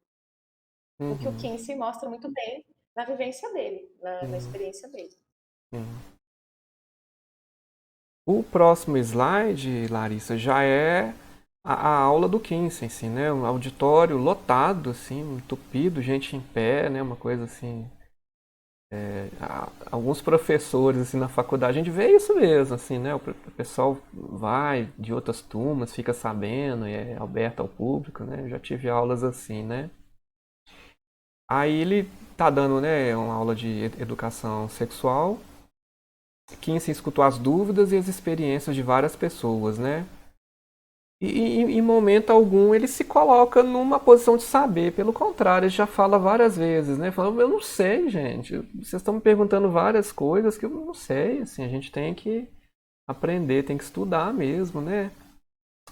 O que o Uhum, Kinsey mostra muito bem na vivência dele, na sim, experiência dele. sim. O próximo slide, Larissa, já é a aula do Kinsey, assim, né? Um auditório lotado, assim, entupido, gente em pé, né? Uma coisa assim. Alguns professores, assim, na faculdade, a gente vê isso mesmo, assim, né? O pessoal vai de outras turmas, fica sabendo, e é aberto ao público, né? Eu já tive aulas assim, né? Aí ele tá dando, né, uma aula de educação sexual. Kinsey escutou as dúvidas e as experiências de várias pessoas, né? E em momento algum ele se coloca numa posição de saber, pelo contrário, ele já fala várias vezes, né? Falando, eu não sei, gente. Vocês estão me perguntando várias coisas que eu não sei, assim, a gente tem que aprender, tem que estudar mesmo, né?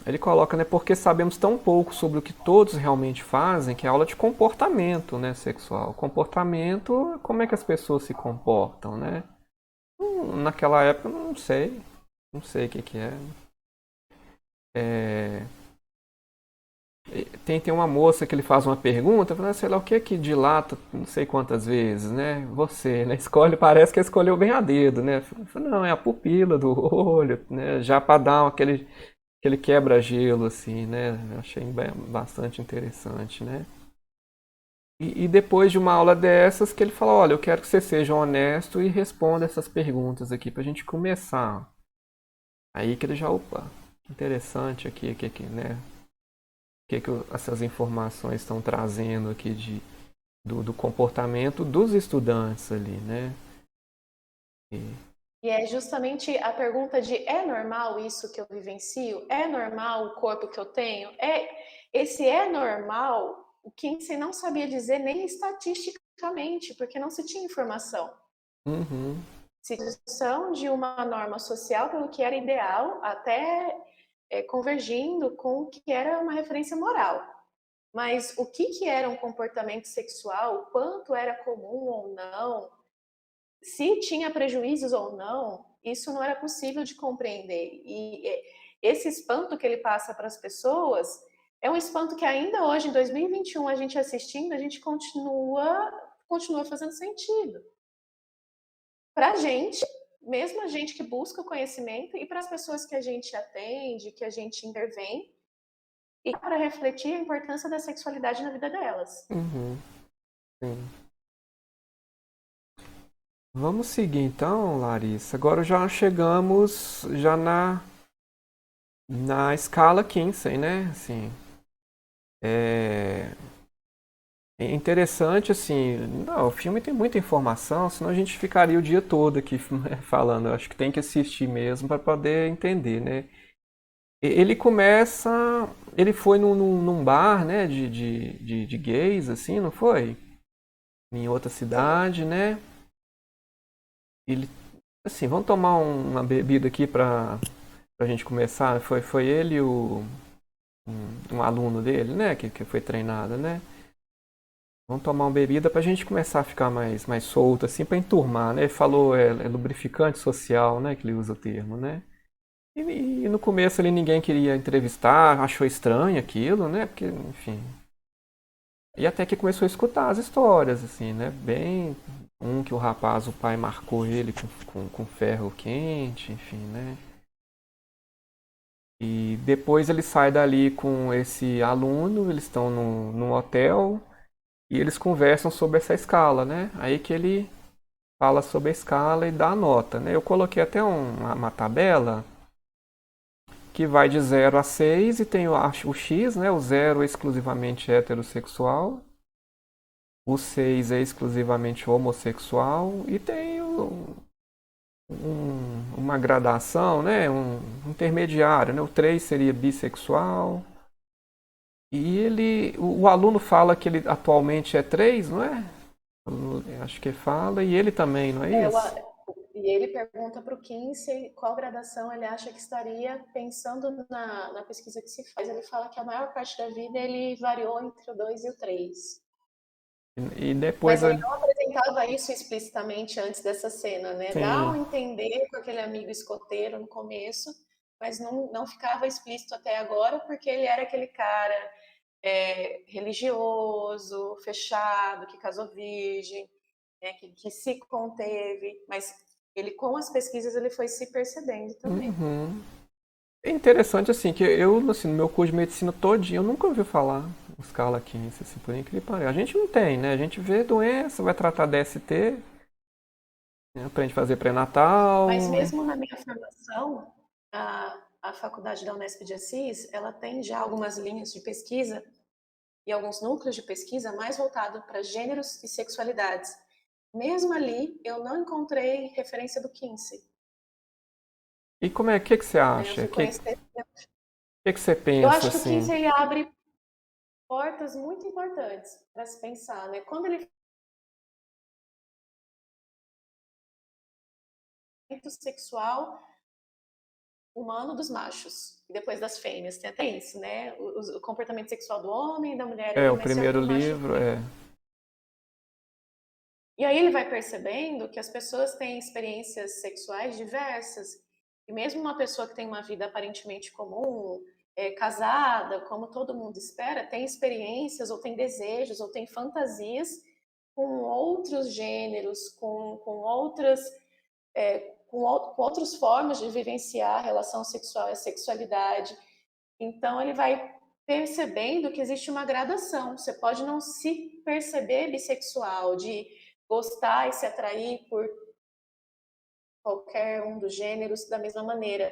Ele coloca, né, porque sabemos tão pouco sobre o que todos realmente fazem, que é aula de comportamento, né, sexual. Comportamento, como é que as pessoas se comportam, né? Naquela época, eu não sei o que que é. É, tem uma moça que ele faz uma pergunta, fala, sei lá, o que é que dilata não sei quantas vezes, né? Você, né? Escolhe, parece que escolheu bem a dedo, né? Fala, não, é a pupila do olho, né? Já para dar aquele quebra-gelo, assim, né? Eu achei bastante interessante, né? E depois de uma aula dessas, que ele fala, olha, eu quero que você seja honesto e responda essas perguntas aqui pra gente começar. Aí que ele já, opa, interessante aqui, né? Que essas informações estão trazendo aqui do comportamento dos estudantes ali, né? E, E é justamente a pergunta de é normal isso que eu vivencio? É normal o corpo que eu tenho? Esse é normal, o Kinsey não sabia dizer nem estatisticamente, porque não se tinha informação. uhum, Situação de uma norma social pelo que era ideal, até convergindo com o que era uma referência moral. Mas o que era um comportamento sexual, o quanto era comum ou não, se tinha prejuízos ou não, isso não era possível de compreender. E esse espanto que ele passa para as pessoas é um espanto que ainda hoje, em 2021, a gente assistindo, a gente continua fazendo sentido. Para a gente, mesmo a gente que busca o conhecimento, e para as pessoas que a gente atende, que a gente intervém, e para refletir a importância da sexualidade na vida delas. uhum, sim. Vamos seguir então, Larissa. Agora já chegamos já na escala Kinsey, né? Assim, é, é interessante, assim, não, o filme tem muita informação, senão a gente ficaria o dia todo aqui né, falando. Eu acho que tem que assistir mesmo para poder entender, né? Ele começa, ele foi num bar, né, de gays, assim, não foi? Em outra Sim. cidade, né? Ele, assim, vamos tomar uma bebida aqui pra gente começar. Foi ele e um aluno dele, né, que foi treinado, né? Vamos tomar uma bebida pra gente começar a ficar mais solto, assim, pra enturmar, né? Ele falou, é lubrificante social, né, que ele usa o termo, né? E no começo ali ninguém queria entrevistar, achou estranho aquilo, né? Porque, enfim. E até que começou a escutar as histórias, assim, né? Bem. Um que o rapaz, o pai marcou ele com ferro quente, enfim, né? E depois ele sai dali com esse aluno, eles estão num hotel e eles conversam sobre essa escala, né? Aí que ele fala sobre a escala e dá a nota, né? Eu coloquei até uma tabela que vai de 0 a 6 e tem o X, né? O 0 é exclusivamente heterossexual, o 6 é exclusivamente homossexual e tem uma gradação, né? Um intermediário, né? O 3 seria bissexual. E o aluno fala que ele atualmente é 3, não é? Acho que fala, e ele também, não é É, isso? e ele pergunta para o Kinsey qual gradação ele acha que estaria pensando na pesquisa que se faz. Ele fala que a maior parte da vida ele variou entre o 2 e o 3. E depois Mas ele ele. não apresentava isso explicitamente antes dessa cena, né? Dá Sim. a entender com aquele amigo escoteiro no começo, mas não ficava explícito até agora, porque ele era aquele cara religioso, fechado, que casou virgem, né? Que se conteve, mas ele com as pesquisas ele foi se percebendo também. Uhum. É interessante, assim, que eu, assim, no meu curso de medicina todinho, eu nunca ouvi falar escala 15, assim, por incrível que pareça. A gente não tem, né? A gente vê doença, vai tratar DST, né? Aprende a fazer Mas pré-natal. mesmo na minha formação, a faculdade da Unesp de Assis, ela tem já algumas linhas de pesquisa e alguns núcleos de pesquisa mais voltados para gêneros e sexualidades. Mesmo ali, eu não encontrei referência do Kinsey. E como é, o que que você Né? Eu acha? fui conhecer. que você Eu pensa acho que o assim? 15 ele abre portas muito importantes para se pensar, né? Quando ele é sexual humano dos machos e depois das fêmeas, tem até isso, né? O comportamento sexual do homem e da mulher É, ali, o mas se abre primeiro do macho e livro fêmea. é. E aí ele vai percebendo que as pessoas têm experiências sexuais diversas. E mesmo uma pessoa que tem uma vida aparentemente comum, casada, como todo mundo espera, tem experiências, ou tem desejos, ou tem fantasias com outros gêneros, com outras, com outras formas de vivenciar a relação sexual e a sexualidade. Então ele vai percebendo que existe uma gradação. Você pode não se perceber bissexual, de gostar e se atrair por qualquer um dos gêneros da mesma maneira,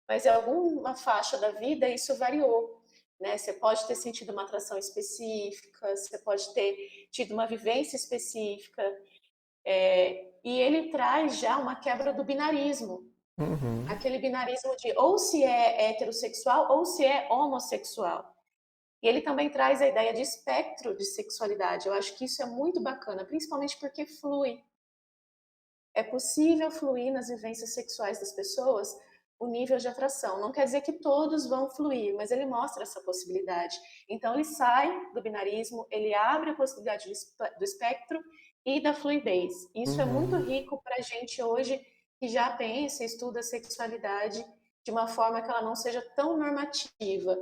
mas em alguma faixa da vida isso variou. Né? Você pode ter sentido uma atração específica, você pode ter tido uma vivência específica, e ele traz já uma quebra do binarismo, Uhum, aquele binarismo de ou se é heterossexual ou se é homossexual. E ele também traz a ideia de espectro de sexualidade. Eu acho que isso é muito bacana, principalmente porque flui. É possível fluir nas vivências sexuais das pessoas o nível de atração. Não quer dizer que todos vão fluir, mas ele mostra essa possibilidade. Então ele sai do binarismo, ele abre a possibilidade do espectro e da fluidez. Isso é muito uhum, rico para a gente hoje que já pensa e estuda a sexualidade de uma forma que ela não seja tão normativa.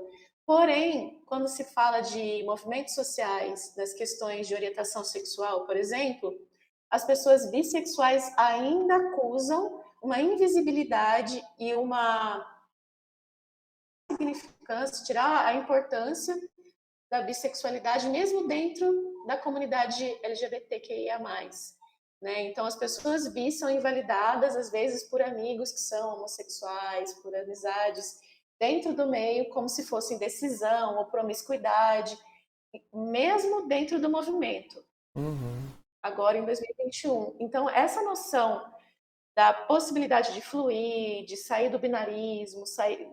Porém, quando se fala de movimentos sociais, das questões de orientação sexual, por exemplo, as pessoas bissexuais ainda acusam uma invisibilidade e uma significância, tirar a importância da bissexualidade mesmo dentro da comunidade LGBTQIA+. Né? Então, as pessoas bis são invalidadas, às vezes, por amigos que são homossexuais, por amizades dentro do meio, como se fosse indecisão ou promiscuidade, mesmo dentro do movimento, uhum, agora em 2021. Então, essa noção da possibilidade de fluir, de sair do binarismo,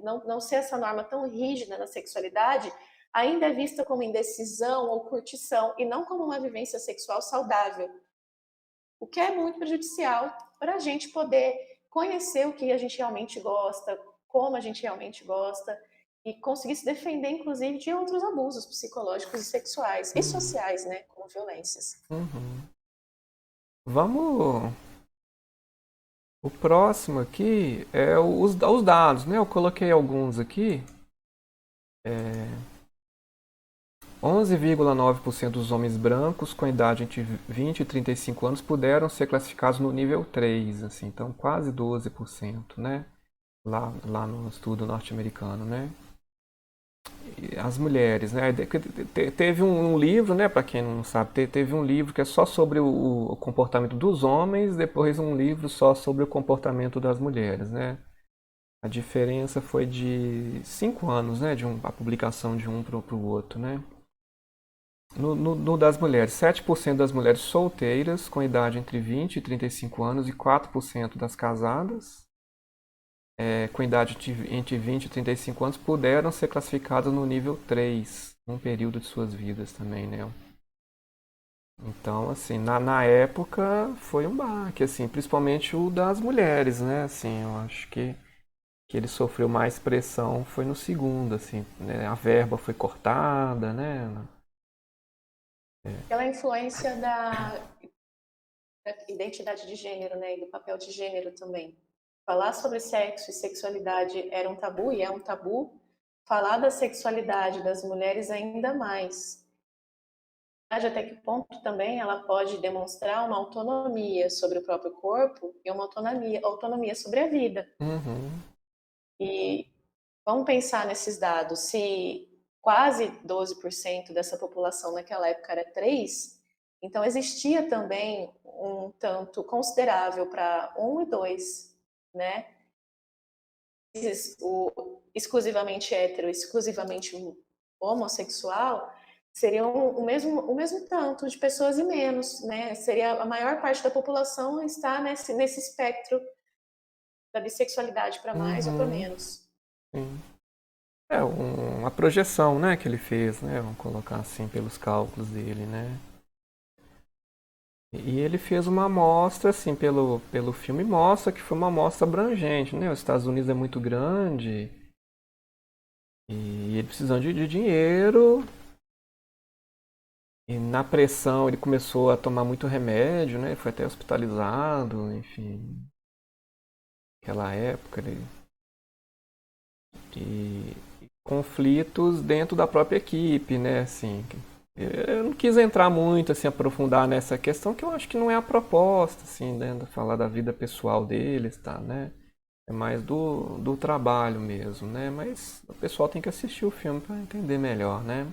não ser essa norma tão rígida na sexualidade, ainda é vista como indecisão ou curtição e não como uma vivência sexual saudável, o que é muito prejudicial para a gente poder conhecer o que a gente realmente gosta, como a gente realmente gosta e conseguir se defender, inclusive, de outros abusos psicológicos e sexuais e uhum, sociais, né, como violências. uhum. Vamos. O próximo aqui é os dados, né? Eu coloquei alguns aqui. 11,9% dos homens brancos com idade entre 20 e 35 anos puderam ser classificados no nível 3, assim, então quase 12%, né? Lá no estudo norte-americano, né? E as mulheres, né? Teve um livro, né? Para quem não sabe, teve um livro que é só sobre o comportamento dos homens, depois um livro só sobre o comportamento das mulheres, né? A diferença foi de 5 anos, né? A publicação de um para o outro, né? No das mulheres, 7% das mulheres solteiras com idade entre 20 e 35 anos e 4% das casadas com idade entre 20 e 35 anos puderam ser classificadas no nível 3 num período de suas vidas também, né? Então, assim, na época foi um baque, assim, principalmente o das mulheres, né? Assim, eu acho que ele sofreu mais pressão foi no segundo, assim, né? A verba foi cortada, né? Pela influência da identidade de gênero, né, e do papel de gênero também. Falar sobre sexo e sexualidade era um tabu e é um tabu. Falar da sexualidade das mulheres ainda mais. Até que ponto também ela pode demonstrar uma autonomia sobre o próprio corpo e uma autonomia sobre a vida. Uhum, E vamos pensar nesses dados. Se quase 12% dessa população naquela época era 3, então existia também um tanto considerável para 1 e 2, né? O exclusivamente hétero, exclusivamente homossexual, seriam o mesmo tanto de pessoas e menos, né? Seria a maior parte da população está nesse espectro da bissexualidade para mais ou para uhum, menos. sim. uma projeção, né, que ele fez, né, vamos colocar assim, pelos cálculos dele, né. E ele fez uma amostra, assim, pelo filme mostra que foi uma amostra abrangente, né? Os Estados Unidos é muito grande e ele precisando de dinheiro. E na pressão ele começou a tomar muito remédio, né? Foi até hospitalizado, enfim. Naquela época ele... E conflitos dentro da própria equipe, né? Assim, eu não quis entrar muito, assim, aprofundar nessa questão, que eu acho que não é a proposta, assim, né? Falar da vida pessoal deles, tá, né? É mais do trabalho mesmo, né? Mas o pessoal tem que assistir o filme para entender melhor, né?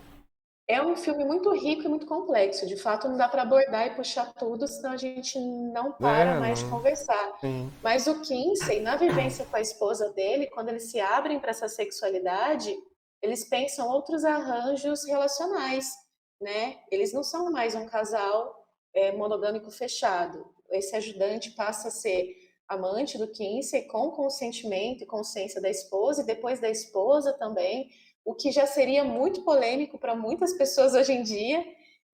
É um filme muito rico e muito complexo. De fato, não dá para abordar e puxar tudo, senão a gente não para É, mais de não, conversar. sim. Mas o Kinsey, na vivência com a esposa dele, quando eles se abrem para essa sexualidade, eles pensam outros arranjos relacionais, né? Eles não são mais um casal monogâmico fechado. Esse ajudante passa a ser amante do Kinsey com consentimento e consciência da esposa, e depois da esposa também, o que já seria muito polêmico para muitas pessoas hoje em dia,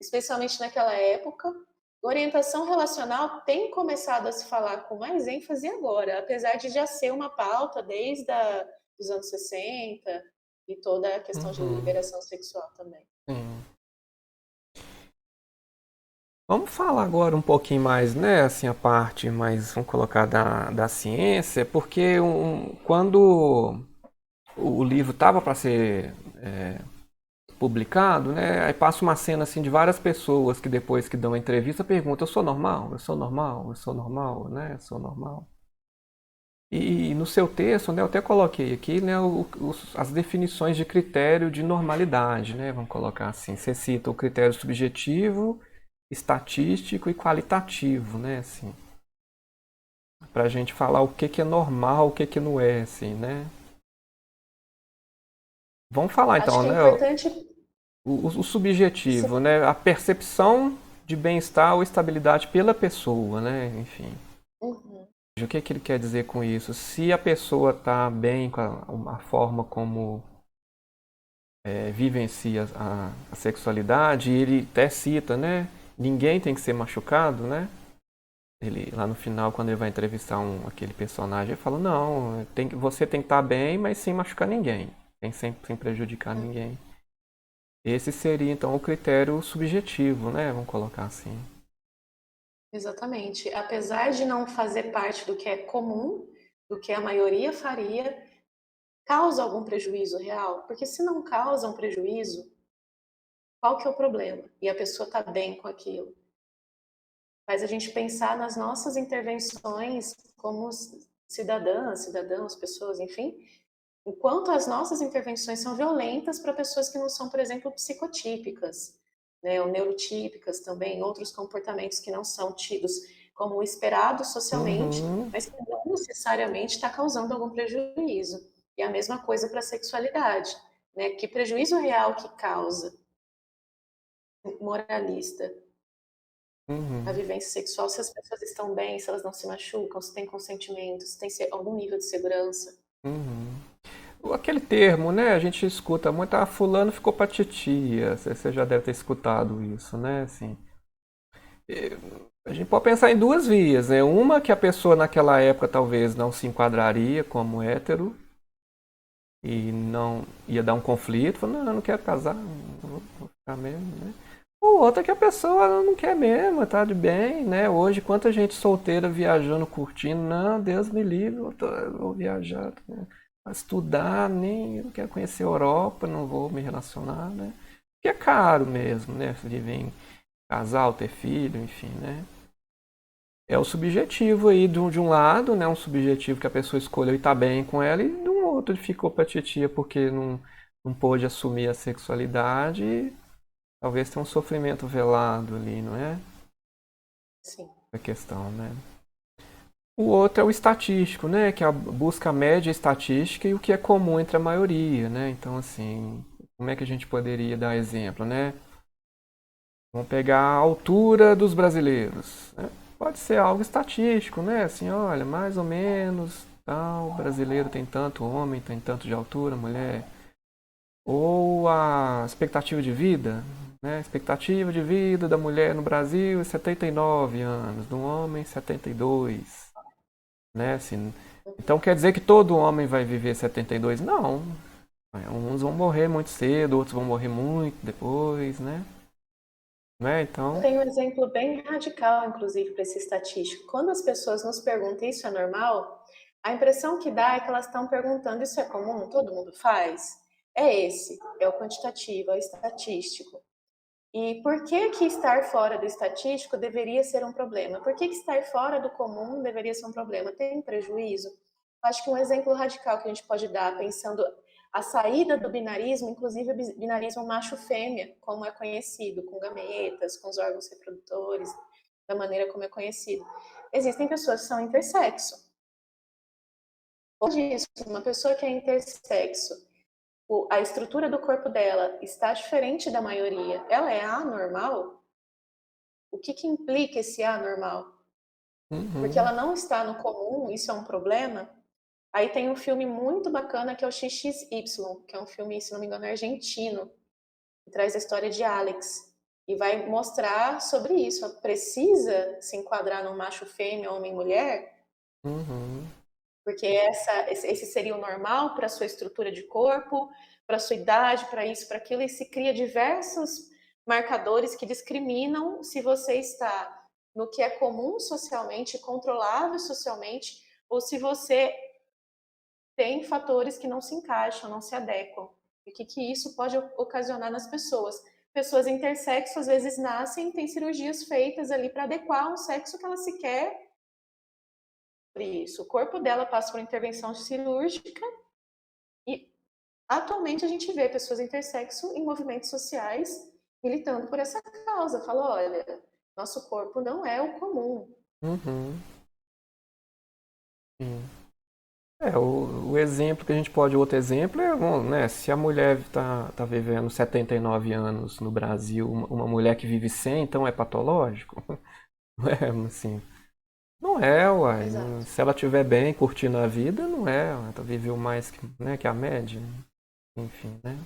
especialmente naquela época. Orientação relacional tem começado a se falar com mais ênfase agora, apesar de já ser uma pauta desde os anos 60 e toda a questão de Uhum, liberação sexual também. sim. Vamos falar agora um pouquinho mais, né, assim, a parte mais, vamos colocar, da ciência, porque quando o livro estava para ser publicado, né, aí passa uma cena, assim, de várias pessoas que depois que dão a entrevista perguntam, eu sou normal? Eu sou normal? Eu sou normal? Né, eu sou normal? E no seu texto, né, eu até coloquei aqui, né, as definições de critério de normalidade, né, vamos colocar assim. Você cita o critério subjetivo, estatístico e qualitativo, né, assim, para a gente falar o que é normal, o que não é, assim, né. Vamos falar Acho então, que é né, importante. o subjetivo, né, a percepção de bem-estar ou estabilidade pela pessoa, né, enfim. Uhum. O que que ele quer dizer com isso? Se a pessoa está bem com a forma como vivencia a sexualidade, e ele até cita, né? Ninguém tem que ser machucado, né? Ele, lá no final, quando ele vai entrevistar aquele personagem, ele fala, não, você tem que estar bem, mas sem machucar ninguém, sem prejudicar ninguém. Esse seria, então, o critério subjetivo, né? Vamos colocar assim. Exatamente. Apesar de não fazer parte do que é comum, do que a maioria faria, causa algum prejuízo real? Porque se não causa um prejuízo, qual que é o problema? E a pessoa está bem com aquilo. Faz a gente pensar nas nossas intervenções como cidadãs, cidadãos, pessoas, enfim, enquanto as nossas intervenções são violentas para pessoas que não são, por exemplo, psicotípicas, né, ou neurotípicas também, outros comportamentos que não são tidos como o esperado socialmente, Uhum, mas que não necessariamente está causando algum prejuízo. E a mesma coisa para a sexualidade, né? Que prejuízo real que causa moralista a uhum, vivência sexual se as pessoas estão bem, se elas não se machucam, se tem consentimento, se tem algum nível de segurança. uhum. Aquele termo, né? A gente escuta muito, ah, fulano ficou pra titia. Você já deve ter escutado isso, né? Assim, a gente pode pensar em duas vias, né? Uma que a pessoa naquela época talvez não se enquadraria como hétero e não ia dar um conflito, falando, não, eu não quero casar, não vou ficar mesmo, né? Ou outra que a pessoa não quer mesmo, tá de bem, né? Hoje, quanta gente solteira viajando, curtindo, não, Deus me livre, eu vou viajar, né? Pra estudar, nem eu não quero conhecer a Europa, não vou me relacionar, né? Porque é caro mesmo, né? Viver em casal, ter filho, enfim, né? É o subjetivo aí de um lado, né? Um subjetivo que a pessoa escolheu e tá bem com ela, e de um outro ele ficou pra titia porque não pôde assumir a sexualidade e talvez tenha um sofrimento velado ali, não é? Sim, A questão, né? O outro é o estatístico, né? Que é a busca média estatística e o que é comum entre a maioria, né? Então, assim, como é que a gente poderia dar exemplo, né? Vamos pegar a altura dos brasileiros, né? Pode ser algo estatístico, né? Assim, olha, mais ou menos, tal, o brasileiro tem tanto homem, tem tanto de altura, mulher Ou a expectativa de vida, né? A expectativa de vida da mulher no Brasil é 79 anos, do homem 72, né? Assim, então quer dizer que todo homem vai viver 72? Não. Uns vão morrer muito cedo, outros vão morrer muito depois, né? Eu Então, tenho um exemplo bem radical, inclusive, para esse estatístico. Quando as pessoas nos perguntam isso é normal, a impressão que dá é que elas estão perguntando isso é comum, todo mundo faz? É esse, é o quantitativo, é o estatístico. E por que que estar fora do estatístico deveria ser um problema? Por que que estar fora do comum deveria ser um problema? Tem prejuízo? Acho que um exemplo radical que a gente pode dar, pensando a saída do binarismo, inclusive o binarismo macho-fêmea, como é conhecido, com gametas, com os órgãos reprodutores, da maneira como é conhecido. Existem pessoas que são intersexo. Hoje, uma pessoa que é intersexo, a estrutura do corpo dela está diferente da maioria, ela é anormal? O que que implica esse anormal? Porque uhum, ela não está no comum, isso é um problema? Aí tem um filme muito bacana que é o XXY, que é um filme, se não me engano, argentino, que traz a história de Alex. E vai mostrar sobre isso. Precisa se enquadrar no macho fêmea, homem mulher? uhum, Porque esse seria o normal para a sua estrutura de corpo, para a sua idade, para isso, para aquilo, e se cria diversos marcadores que discriminam se você está no que é comum socialmente, controlável socialmente, ou se você tem fatores que não se encaixam, não se adequam. E o que, que isso pode ocasionar nas pessoas? Pessoas intersexo às vezes nascem e têm cirurgias feitas ali para adequar um sexo que ela se quer. Por isso, o corpo dela passa por intervenção cirúrgica e atualmente a gente vê pessoas intersexo em movimentos sociais militando por essa causa. Fala, olha, nosso corpo não é o comum. uhum, sim. O exemplo que a gente pode, outro exemplo é, bom, né, se a mulher tá vivendo 79 anos no Brasil, uma mulher que vive 100, então é patológico? Não é, assim, não é, uai. Exato. Se ela estiver bem, curtindo a vida, não é. Ela viveu mais que, né, que a média. Enfim, né?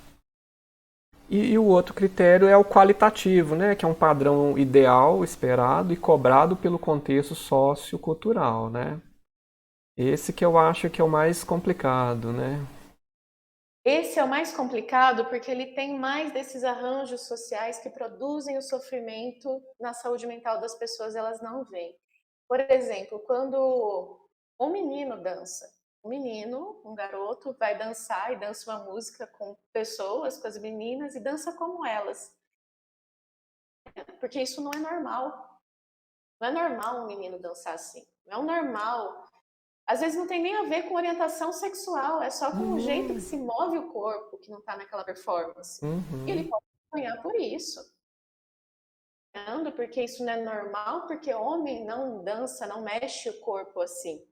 E o outro critério é o qualitativo, né, que é um padrão ideal, esperado e cobrado pelo contexto sociocultural, né? Esse que eu acho que é o mais complicado, né? Esse é o mais complicado porque ele tem mais desses arranjos sociais que produzem o sofrimento na saúde mental das pessoas, elas não veem. Por exemplo, quando um menino dança, um menino, um garoto, vai dançar e dança uma música com pessoas, com as meninas, e dança como elas. Porque isso não é normal. Não é normal um menino dançar assim. Não é normal. Às vezes não tem nem a ver com orientação sexual, é só com o jeito que Uhum, se move o corpo que não está naquela performance. E ele uhum, pode ganhar por isso. Porque isso não é normal, porque homem não dança, não mexe o corpo assim.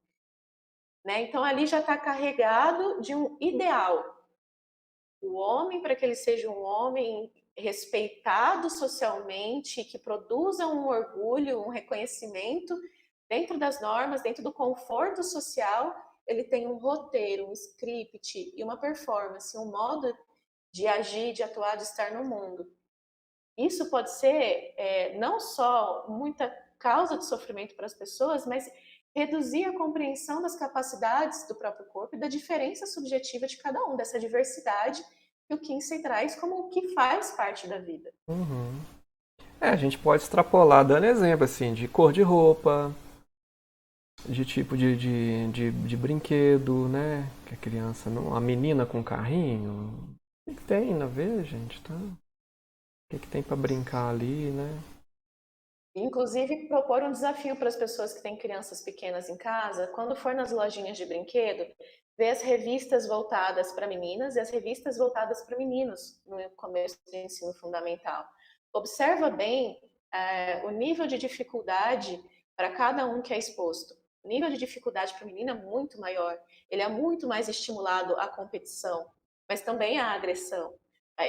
Né? Então ali já está carregado de um ideal. O homem, para que ele seja um homem respeitado socialmente, que produza um orgulho, um reconhecimento dentro das normas, dentro do conforto social, ele tem um roteiro, um script e uma performance, um modo de agir, de atuar, de estar no mundo. Isso pode ser não só muita causa de sofrimento para as pessoas, mas reduzir a compreensão das capacidades do próprio corpo e da diferença subjetiva de cada um, dessa diversidade que o Kinsey traz como o que faz parte da vida. uhum. A gente pode extrapolar dando exemplo, assim, de cor de roupa, de tipo de brinquedo, né? Que a criança não. A menina com carrinho. O que tem na ver, gente? Tá? O que tem pra brincar ali, né? Inclusive, propor um desafio para as pessoas que têm crianças pequenas em casa, quando for nas lojinhas de brinquedo, ver as revistas voltadas para meninas e as revistas voltadas para meninos no começo do ensino fundamental. Observa bem o nível de dificuldade para cada um que é exposto. O nível de dificuldade para a menina é muito maior. Ele é muito mais estimulado à competição, mas também à agressão.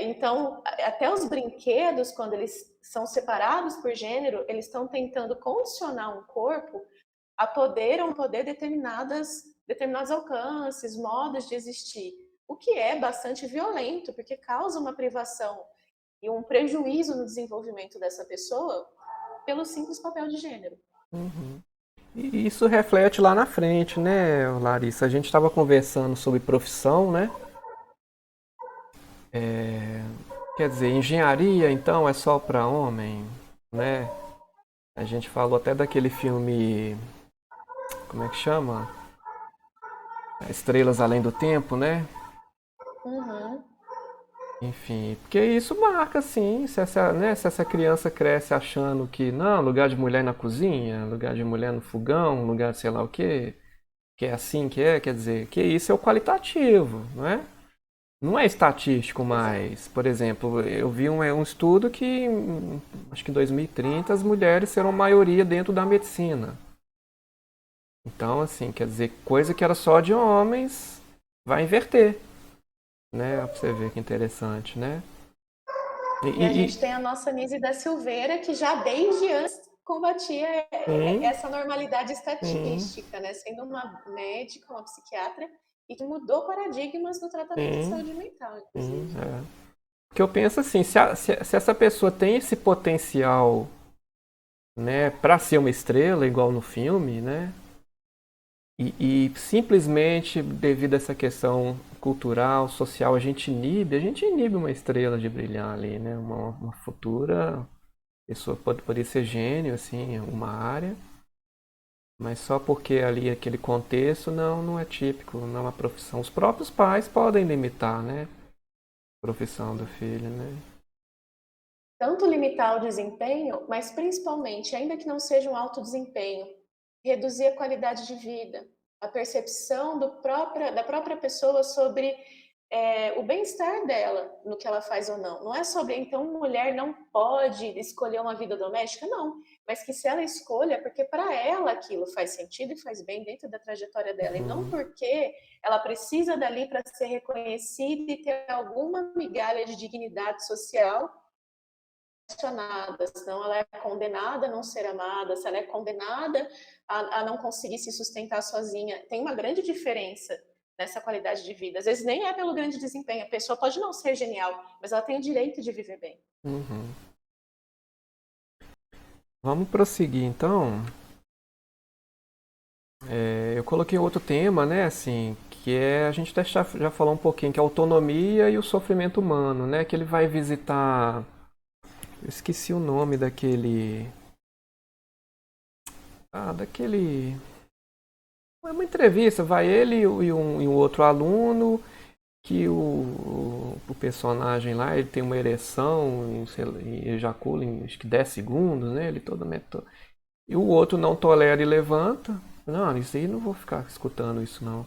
Então, até os brinquedos, quando eles são separados por gênero, eles estão tentando condicionar um corpo a poder ou poder determinados alcances, modos de existir. o que é bastante violento, porque causa uma privação e um prejuízo no desenvolvimento dessa pessoa pelo simples papel de gênero. Uhum. E isso reflete lá na frente, né, Larissa? A gente estava conversando sobre profissão, né? É, quer dizer, engenharia então é só para homem, né? A gente falou até daquele filme, como é que chama? Estrelas Além do Tempo, né? Uhum. Enfim, porque isso marca, assim, se essa criança cresce achando que, não, lugar de mulher na cozinha, lugar de mulher no fogão, lugar de sei lá o quê, que é assim que é, quer dizer, que isso é o qualitativo, não é? Não é estatístico Exato. mais. Por exemplo, eu vi um estudo que, acho que em 2030, as mulheres serão maioria dentro da medicina. Então, assim, quer dizer, coisa que era só de homens vai inverter, né? Pra você ver que interessante, né? E, E a e, gente tem a nossa Nise da Silveira, que já desde antes combatia sim, essa normalidade sim, estatística, né? Sendo uma médica, uma psiquiatra, e que mudou paradigmas no tratamento de sim, saúde mental, sim, inclusive. é. Porque eu penso assim, se essa pessoa tem esse potencial, né, para ser uma estrela, igual no filme, né? E simplesmente devido a essa questão cultural, social, a gente inibe uma estrela de brilhar ali, né? Uma futura pessoa poderia ser gênio, assim, em uma área, mas só porque ali aquele contexto não é típico, não é uma profissão. Os próprios pais podem limitar, né? A profissão do filho, né? Tanto limitar o desempenho, mas principalmente, ainda que não seja um alto desempenho, reduzir a qualidade de vida, a percepção da própria pessoa sobre o bem-estar dela no que ela faz ou não. Não é sobre, então, mulher não pode escolher uma vida doméstica, não. Mas que se ela escolha, é porque para ela aquilo faz sentido e faz bem dentro da trajetória dela, e não Uhum, porque ela precisa dali para ser reconhecida e ter alguma migalha de dignidade social questionada, senão ela é condenada a não ser amada, se ela é condenada a não conseguir se sustentar sozinha. Tem uma grande diferença nessa qualidade de vida. Às vezes nem é pelo grande desempenho, a pessoa pode não ser genial, mas ela tem o direito de viver bem. uhum. Vamos prosseguir então. Eu coloquei outro tema, né, assim, que é a gente até já falou um pouquinho que é a autonomia e o sofrimento humano, né, que ele vai visitar, eu esqueci o nome daquele, é uma entrevista, vai ele e um outro aluno que o personagem lá, ele tem uma ereção e ejacula em acho que 10 segundos, né, ele todo meto. E o outro não tolera e levanta. Não, isso aí não vou ficar escutando isso não.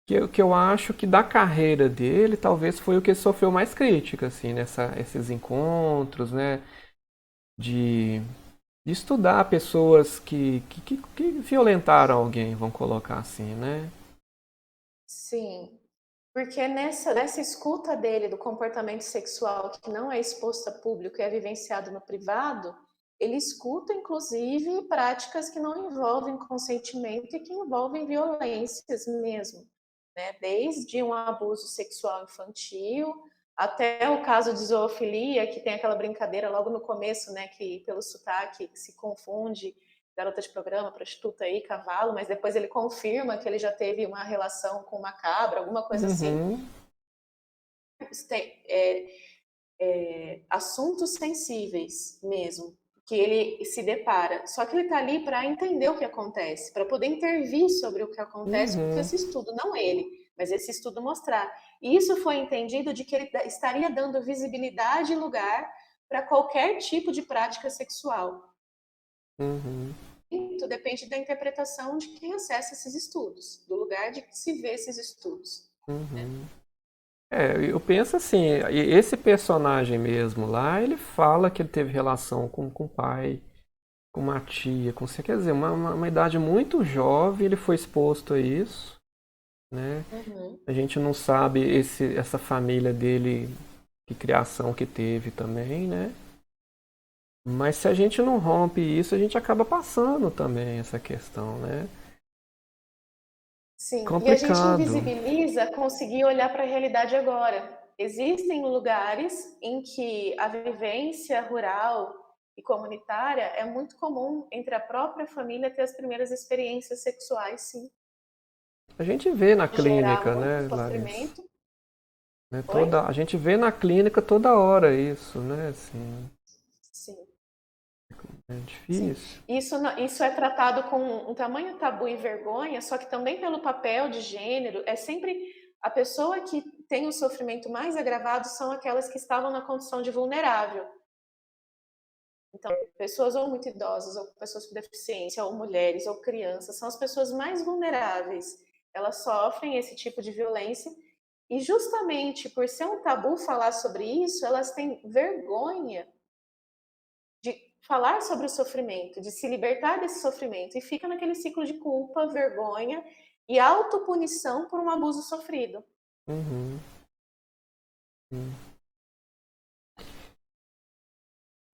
Que eu acho que da carreira dele, talvez foi o que sofreu mais crítica, assim, esses encontros, né? De, de estudar pessoas que violentaram alguém, vamos colocar assim, né? Sim, porque nessa escuta dele do comportamento sexual que não é exposto a público e é vivenciado no privado, ele escuta, inclusive, práticas que não envolvem consentimento e que envolvem violências mesmo, né? Desde um abuso sexual infantil até o caso de zoofilia, que tem aquela brincadeira logo no começo, né? Que pelo sotaque se confunde garota de programa, prostituta e cavalo, mas depois ele confirma que ele já teve uma relação com uma cabra, alguma coisa assim. Uhum, Tem, assuntos sensíveis mesmo, que ele se depara. Só que ele está ali para entender o que acontece, para poder intervir sobre o que acontece com uhum, esse estudo, não ele, mas esse estudo mostrar. E isso foi entendido de que ele estaria dando visibilidade e lugar para qualquer tipo de prática sexual. uhum, Muito depende da interpretação de quem acessa esses estudos, do lugar de que se vê esses estudos. Né? uhum. Eu penso assim, esse personagem mesmo lá, ele fala que ele teve relação com o pai, com uma tia, com você quer dizer, uma idade muito jovem, ele foi exposto a isso, né? Uhum. A gente não sabe essa família dele, que criação que teve também, né? Mas se a gente não rompe isso, a gente acaba passando também essa questão, né? Sim, e a gente complicado. invisibiliza conseguir olhar para a realidade agora. Existem lugares em que a vivência rural e comunitária é muito comum entre a própria família ter as primeiras experiências sexuais, sim. A gente vê na Gerar clínica, muito né, Larissa? sofrimento. Né, Oi? a gente vê na clínica toda hora isso, né? Assim, Sim, é sim. difícil. Isso é tratado com um tamanho tabu e vergonha, só que também pelo papel de gênero, é sempre a pessoa que tem o sofrimento mais agravado são aquelas que estavam na condição de vulnerável. Então, pessoas ou muito idosas, ou pessoas com deficiência, ou mulheres, ou crianças, são as pessoas mais vulneráveis. Elas sofrem esse tipo de violência e justamente por ser um tabu falar sobre isso, elas têm vergonha de falar sobre o sofrimento, de se libertar desse sofrimento e fica naquele ciclo de culpa, vergonha e autopunição por um abuso sofrido. Uhum, sim.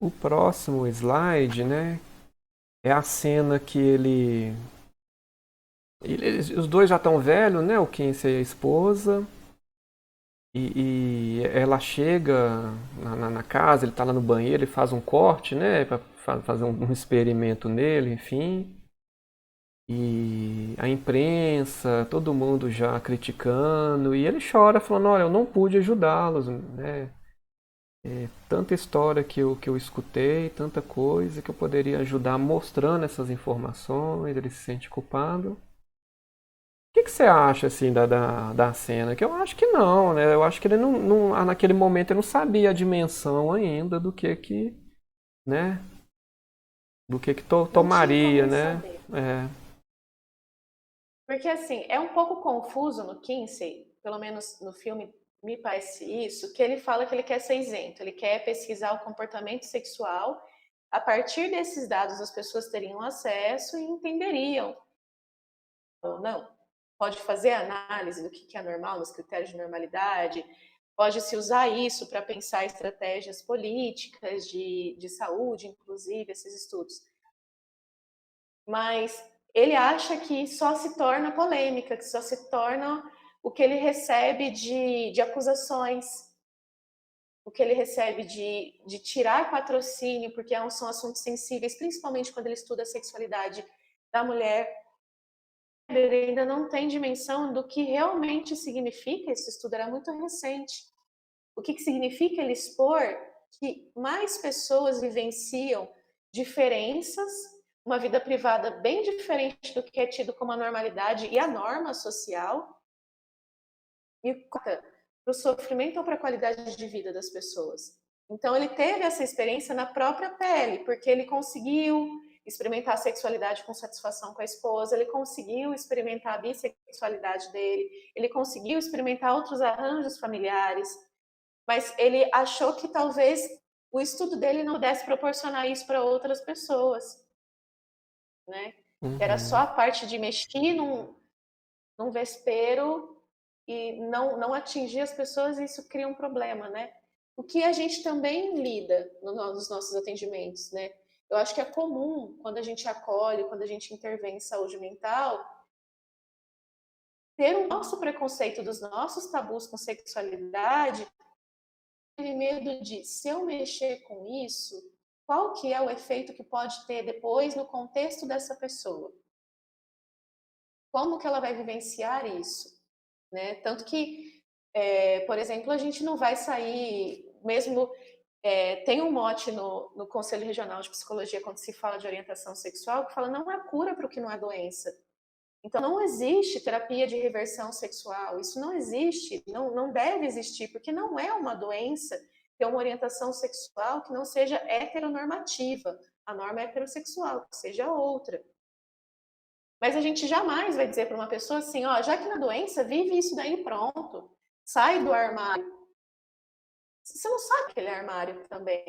O próximo slide, né, é a cena que os dois já estão velhos, né, o Kinsey e a esposa, e ela chega na casa, ele está lá no banheiro, ele faz um corte, né, para fazer um experimento nele, enfim. E a imprensa, todo mundo já criticando, e ele chora falando, olha, eu não pude ajudá-los, né? Tanta história que eu escutei, tanta coisa que eu poderia ajudar mostrando essas informações, ele se sente culpado. O que você acha assim da cena? Que eu acho que não, né? Eu acho que ele naquele momento ele não sabia a dimensão ainda né? Do que Não tinha como tomaria, ele né? saber. É. Porque assim, é um pouco confuso no Kinsey, pelo menos no filme me parece isso, que ele fala que ele quer ser isento, ele quer pesquisar o comportamento sexual. A partir desses dados, as pessoas teriam acesso e entenderiam ou não. Pode fazer análise do que é normal, nos critérios de normalidade, pode se usar isso para pensar estratégias políticas de saúde, inclusive, esses estudos. Mas ele acha que só se torna polêmica, que só se torna o que ele recebe de acusações, o que ele recebe de tirar patrocínio, porque são assuntos sensíveis, principalmente quando ele estuda a sexualidade da mulher. Ele ainda não tem dimensão do que realmente significa, esse estudo era muito recente, o que significa ele expor que mais pessoas vivenciam diferenças, uma vida privada bem diferente do que é tido como a normalidade e a norma social, e para o sofrimento ou para a qualidade de vida das pessoas. Então ele teve essa experiência na própria pele, porque ele conseguiu experimentar a sexualidade com satisfação com a esposa, ele conseguiu experimentar a bissexualidade dele, ele conseguiu experimentar outros arranjos familiares, mas ele achou que talvez o estudo dele não pudesse proporcionar isso para outras pessoas, né? Era só Uhum. a parte de mexer num vespeiro e não atingir as pessoas, e isso cria um problema, né? O que a gente também lida nos nossos atendimentos, né? Eu acho que é comum, quando a gente acolhe, quando a gente intervém em saúde mental, ter o nosso preconceito dos nossos tabus com sexualidade, aquele medo de, se eu mexer com isso, qual que é o efeito que pode ter depois no contexto dessa pessoa? Como que ela vai vivenciar isso? Né? Tanto que, por exemplo, a gente não vai sair, mesmo tem um mote no Conselho Regional de Psicologia, quando se fala de orientação sexual, que fala não há cura para o que não é doença. Então, não existe terapia de reversão sexual, isso não existe, não deve existir, porque não é uma doença ter uma orientação sexual que não seja heteronormativa. A norma é heterossexual, que seja outra. Mas a gente jamais vai dizer para uma pessoa assim, ó, já que na doença, vive isso daí pronto, sai do armário. Você não sabe que ele é armário também.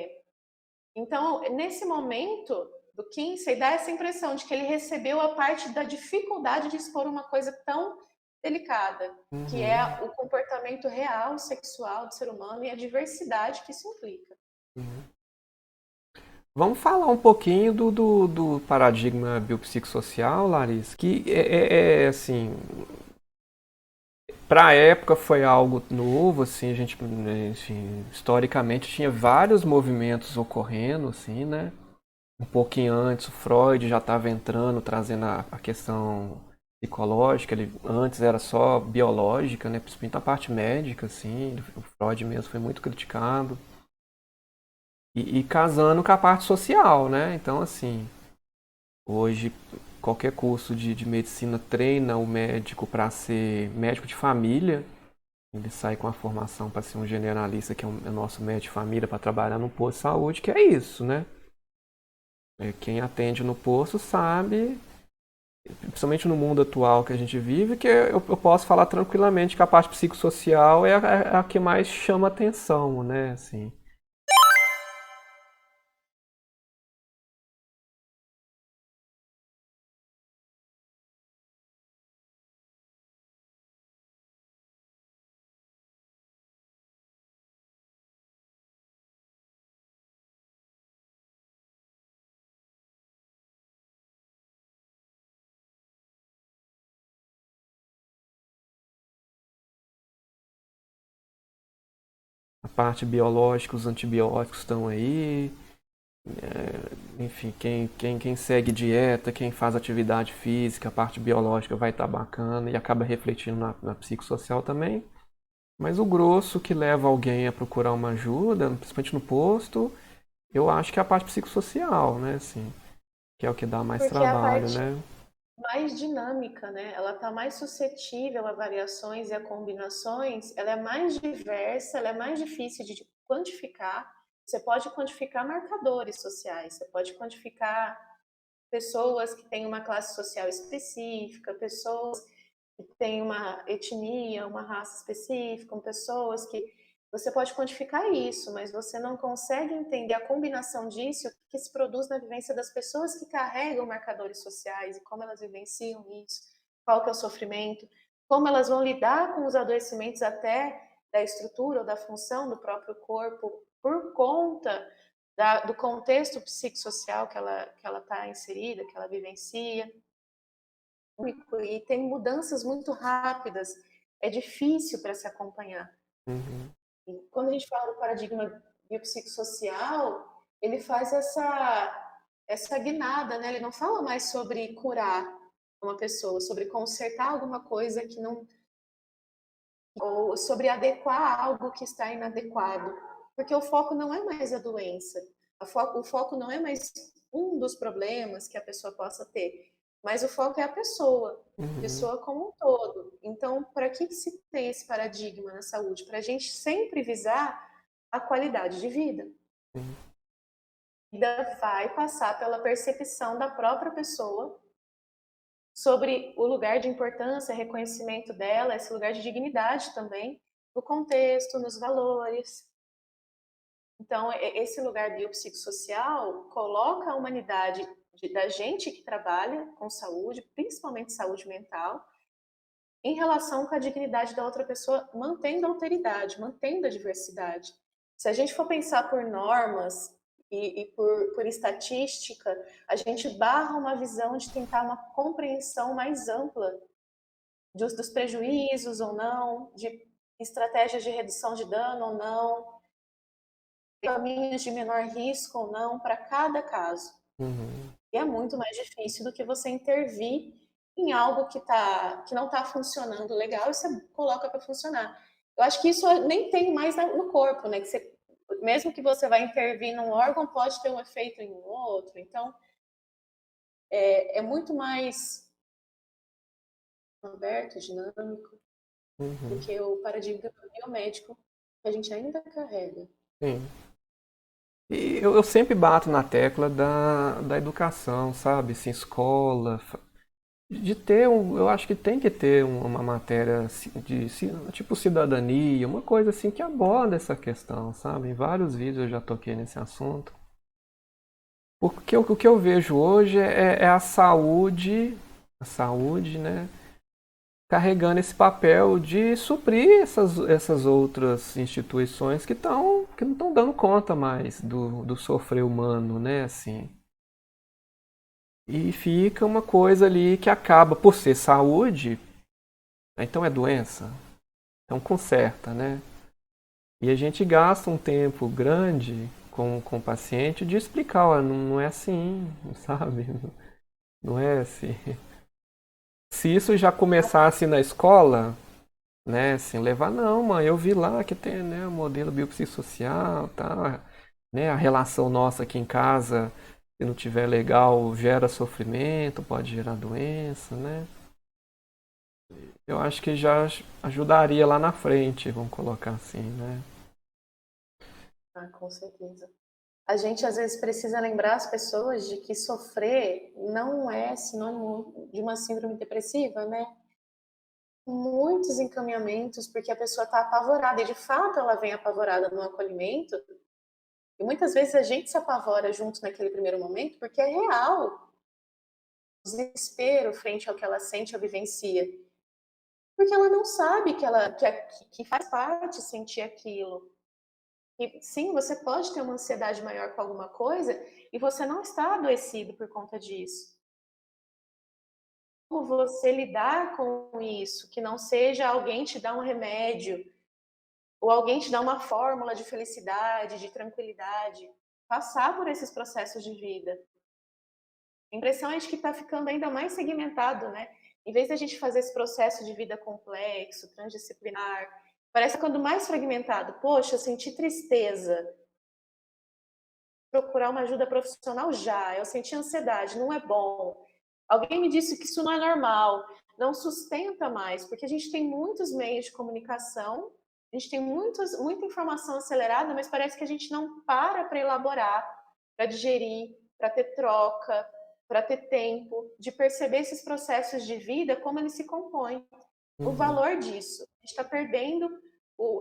Então, nesse momento do Kinsey, dá essa impressão de que ele recebeu a parte da dificuldade de expor uma coisa tão delicada, que Uhum. é o comportamento real sexual do ser humano e a diversidade que isso implica. Uhum. Vamos falar um pouquinho do paradigma biopsicossocial, Larissa, que assim, para a época foi algo novo, assim, a gente, assim, historicamente tinha vários movimentos ocorrendo, assim, né? Um pouquinho antes, o Freud já estava entrando, trazendo a questão psicológica, ele antes era só biológica, né? Principalmente a parte médica, assim, o Freud mesmo foi muito criticado. E casando com a parte social, né? Então, assim, hoje qualquer curso de medicina treina o médico para ser médico de família. Ele sai com a formação para ser um generalista, que é o nosso médico de família, para trabalhar no posto de saúde, que é isso, né? Quem atende no posto sabe, principalmente no mundo atual que a gente vive, que eu posso falar tranquilamente que a parte psicossocial é a que mais chama atenção, né? Assim. A parte biológica, os antibióticos estão aí. Enfim, quem segue dieta, quem faz atividade física, a parte biológica vai estar bacana e acaba refletindo na psicossocial também. Mas o grosso que leva alguém a procurar uma ajuda, principalmente no posto, eu acho que é a parte psicossocial, né? Assim, que é o que dá mais Porque é a trabalho, parte né? mais dinâmica, né? Ela está mais suscetível a variações e a combinações, ela é mais diversa, ela é mais difícil de quantificar. Você pode quantificar marcadores sociais, você pode quantificar pessoas que têm uma classe social específica, pessoas que têm uma etnia, uma raça específica, pessoas que você pode quantificar isso, mas você não consegue entender a combinação disso, o que se produz na vivência das pessoas que carregam marcadores sociais e como elas vivenciam isso, qual que é o sofrimento, como elas vão lidar com os adoecimentos até da estrutura ou da função do próprio corpo por conta do contexto psicossocial que ela está inserida, que ela vivencia. E tem mudanças muito rápidas, é difícil para se acompanhar. Uhum, E quando a gente fala do paradigma biopsicossocial, ele faz essa guinada, né? Ele não fala mais sobre curar uma pessoa, sobre consertar alguma coisa que não, ou sobre adequar algo que está inadequado, porque o foco não é mais a doença, o foco não é mais um dos problemas que a pessoa possa ter, mas o foco é a uhum, pessoa como um todo. Então, para que se tem esse paradigma na saúde? Para a gente sempre visar a qualidade de vida. sim, A vida vai passar pela percepção da própria pessoa sobre o lugar de importância, reconhecimento dela, esse lugar de dignidade também, no contexto, nos valores. Então, esse lugar biopsicossocial coloca a humanidade da gente que trabalha com saúde, principalmente saúde mental, em relação com a dignidade da outra pessoa, mantendo a alteridade, mantendo a diversidade. Se a gente for pensar por normas e por estatística, a gente barra uma visão de tentar uma compreensão mais ampla dos prejuízos ou não, de estratégias de redução de dano ou não, caminhos de menor risco ou não para cada caso. uhum, E é muito mais difícil do que você intervir em algo que não está funcionando legal e você coloca para funcionar. Eu acho que isso nem tem mais no corpo, né? Que você, mesmo que você vai intervir num órgão, pode ter um efeito em um outro. Então, é muito mais aberto, dinâmico, do uhum, que o paradigma biomédico que a gente ainda carrega. sim. E eu sempre bato na tecla da educação, sabe? Assim, escola, de ter eu acho que tem que ter uma matéria tipo cidadania, uma coisa assim que aborda essa questão, sabe? Em vários vídeos eu já toquei nesse assunto. Porque o que eu vejo hoje é a saúde, né? Carregando esse papel de suprir essas outras instituições que não estão dando conta mais do sofrer humano, né? Assim. E fica uma coisa ali que acaba por ser saúde, então é doença. Então conserta, né? E a gente gasta um tempo grande com o paciente de explicar, ó, não é assim, sabe? Não é assim. Se isso já começasse na escola, né, assim, levar, não, mãe, eu vi lá que tem, né, o modelo biopsicossocial, tá, né, a relação nossa aqui em casa, se não tiver legal, gera sofrimento, pode gerar doença, né? Eu acho que já ajudaria lá na frente, vamos colocar assim, né? Ah, com certeza. A gente às vezes precisa lembrar as pessoas de que sofrer não é sinônimo de uma síndrome depressiva, né? Muitos encaminhamentos porque a pessoa está apavorada e de fato ela vem apavorada no acolhimento e muitas vezes a gente se apavora junto naquele primeiro momento porque é real o desespero frente ao que ela sente ou vivencia, porque ela não sabe que faz parte sentir aquilo. E sim, você pode ter uma ansiedade maior com alguma coisa e você não está adoecido por conta disso. Como você lidar com isso, que não seja alguém te dar um remédio ou alguém te dar uma fórmula de felicidade, de tranquilidade, passar por esses processos de vida. A impressão é de que está ficando ainda mais segmentado, né? Em vez da gente fazer esse processo de vida complexo, transdisciplinar, parece quando mais fragmentado. Poxa, eu senti tristeza, procurar uma ajuda profissional já. Eu senti ansiedade, não é bom. Alguém me disse que isso não é normal. Não sustenta mais, porque a gente tem muitos meios de comunicação, a gente tem muita informação acelerada, mas parece que a gente não para elaborar, para digerir, para ter troca, para ter tempo de perceber esses processos de vida, como eles se compõem. O Uhum. valor disso. A gente está perdendo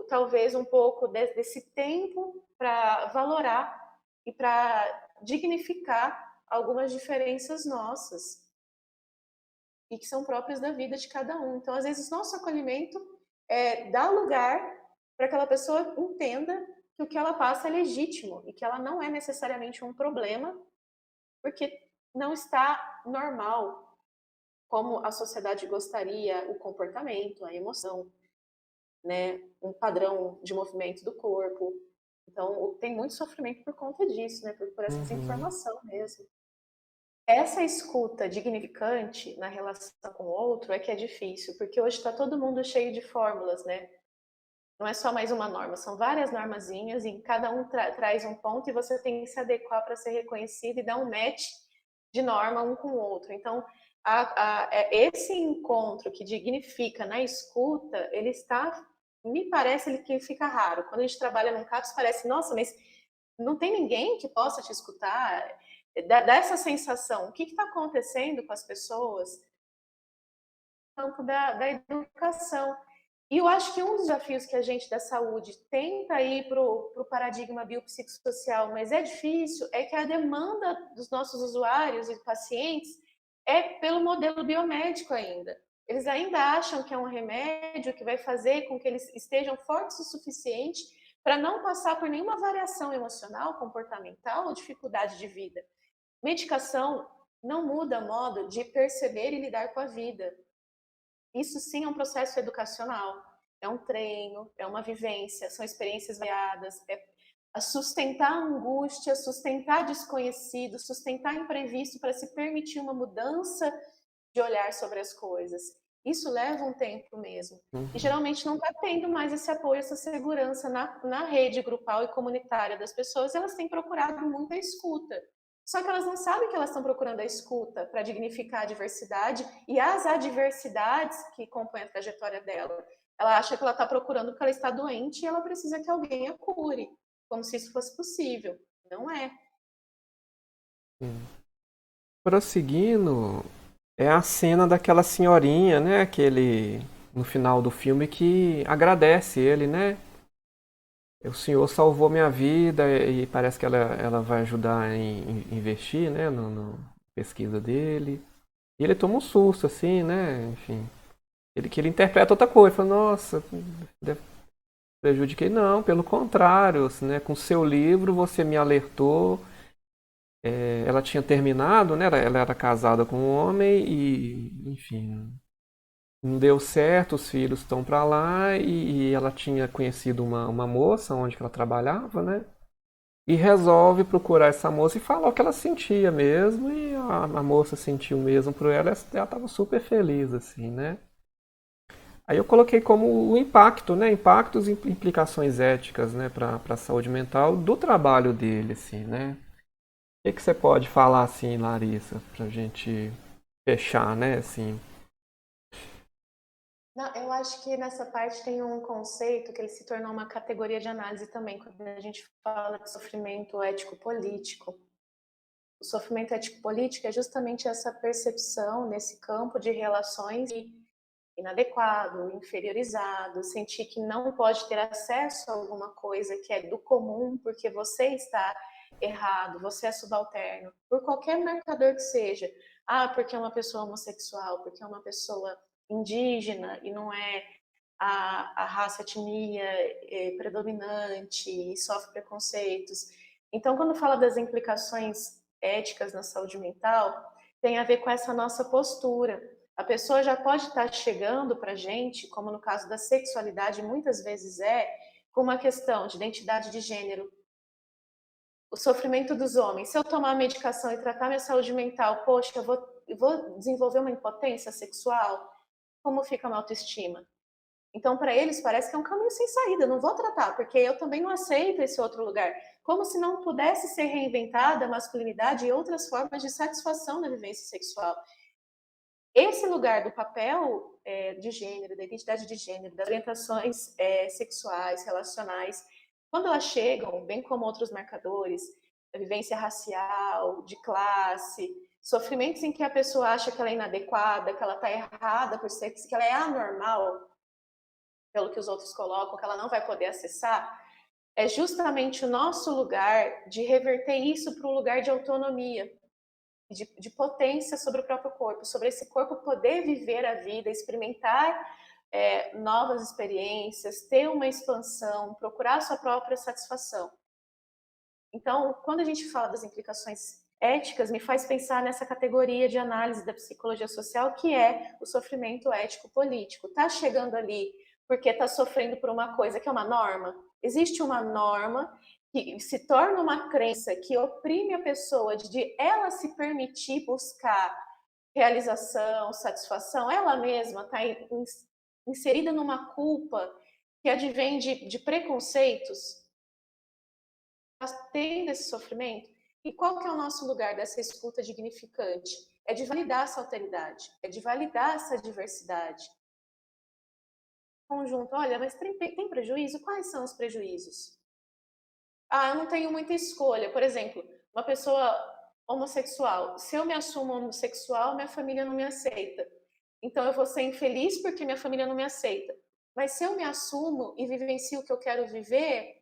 talvez um pouco desse tempo para valorar e para dignificar algumas diferenças nossas e que são próprias da vida de cada um. Então, às vezes, nosso acolhimento dá lugar para aquela pessoa entenda que o que ela passa é legítimo e que ela não é necessariamente um problema, porque não está normal como a sociedade gostaria o comportamento, a emoção, né, um padrão de movimento do corpo. Então, tem muito sofrimento por conta disso, né, por essa Uhum. desinformação mesmo. Essa escuta dignificante na relação com o outro é que é difícil, porque hoje está todo mundo cheio de fórmulas, né? Não é só mais uma norma, são várias normazinhas e cada um traz um ponto e você tem que se adequar para ser reconhecido e dar um match de norma um com o outro. Então, esse encontro que dignifica na escuta, ele está, me parece ele que fica raro. Quando a gente trabalha num CAPS, parece, nossa, mas não tem ninguém que possa te escutar. Dá essa sensação, o que está acontecendo com as pessoas no campo da educação. E eu acho que um dos desafios que a gente da saúde tenta ir para o paradigma biopsicossocial, mas é difícil, é que a demanda dos nossos usuários e pacientes é pelo modelo biomédico ainda. Eles ainda acham que é um remédio que vai fazer com que eles estejam fortes o suficiente para não passar por nenhuma variação emocional, comportamental ou dificuldade de vida. Medicação não muda modo de perceber e lidar com a vida. Isso sim é um processo educacional, é um treino, é uma vivência, são experiências variadas, é sustentar a angústia, sustentar desconhecido, sustentar imprevisto para se permitir uma mudança de olhar sobre as coisas. Isso leva um tempo mesmo. E Uhum. geralmente não está tendo mais esse apoio, essa segurança na rede grupal e comunitária das pessoas, elas têm procurado muita escuta. Só que elas não sabem que elas estão procurando a escuta para dignificar a diversidade e as adversidades que compõem a trajetória dela. Ela acha que ela está procurando porque ela está doente e ela precisa que alguém a cure, como se isso fosse possível. Não é. Sim. Prosseguindo, é a cena daquela senhorinha, né? Aquele no final do filme que agradece ele, né? O senhor salvou minha vida e parece que ela vai ajudar em investir, né? No pesquisa dele. E ele toma um susto, assim, né? Enfim. Que ele interpreta outra coisa. Fala, nossa, prejudiquei. Não, pelo contrário, assim, né? Com seu livro você me alertou. Ela tinha terminado, né? Ela era casada com um homem e, enfim, não deu certo, os filhos estão para lá e ela tinha conhecido uma moça onde que ela trabalhava, né? E resolve procurar essa moça e falar o que ela sentia mesmo, e a moça sentiu mesmo por ela, ela estava super feliz, assim, né? Aí eu coloquei como o impacto, né? Impactos e implicações éticas, né, para a saúde mental do trabalho dele, assim, né? O que você pode falar, assim, Larissa, pra gente fechar, né, assim? Não, eu acho que nessa parte tem um conceito que ele se tornou uma categoria de análise também, quando a gente fala de sofrimento ético-político. O sofrimento ético-político é justamente essa percepção nesse campo de relações inadequado, inferiorizado, sentir que não pode ter acesso a alguma coisa que é do comum porque você está errado, você é subalterno, por qualquer marcador que seja. Ah, porque é uma pessoa homossexual, porque é uma pessoa indígena e não é a raça, a etnia predominante e sofre preconceitos. Então, quando fala das implicações éticas na saúde mental, tem a ver com essa nossa postura. A pessoa já pode estar chegando para a gente, como no caso da sexualidade, muitas vezes com uma questão de identidade de gênero, o sofrimento dos homens. Se eu tomar a medicação e tratar minha saúde mental, poxa, eu vou desenvolver uma impotência sexual? Como fica a minha autoestima? Então, para eles, parece que é um caminho sem saída. Não vou tratar, porque eu também não aceito esse outro lugar. Como se não pudesse ser reinventada a masculinidade e outras formas de satisfação na vivência sexual. Esse lugar do papel de gênero, da identidade de gênero, das orientações sexuais, relacionais, quando elas chegam, bem como outros marcadores, da vivência racial, de classe, sofrimentos em que a pessoa acha que ela é inadequada, que ela está errada por ser, que ela é anormal, pelo que os outros colocam, que ela não vai poder acessar, é justamente o nosso lugar de reverter isso para um lugar de autonomia, de potência sobre o próprio corpo, sobre esse corpo poder viver a vida, experimentar novas experiências, ter uma expansão, procurar a sua própria satisfação. Então, quando a gente fala das implicações éticas, me faz pensar nessa categoria de análise da psicologia social, que é o sofrimento ético-político. Está chegando ali porque está sofrendo por uma coisa que é uma norma? Existe uma norma que se torna uma crença que oprime a pessoa de ela se permitir buscar realização, satisfação, ela mesma está inserida numa culpa que advém de preconceitos, tendo esse sofrimento. E qual que é o nosso lugar dessa escuta dignificante? É de validar essa alteridade, é de validar essa diversidade. Conjunto, olha, mas tem prejuízo? Quais são os prejuízos? Ah, eu não tenho muita escolha. Por exemplo, uma pessoa homossexual. Se eu me assumo homossexual, minha família não me aceita. Então eu vou ser infeliz porque minha família não me aceita. Mas se eu me assumo e vivencio o que eu quero viver,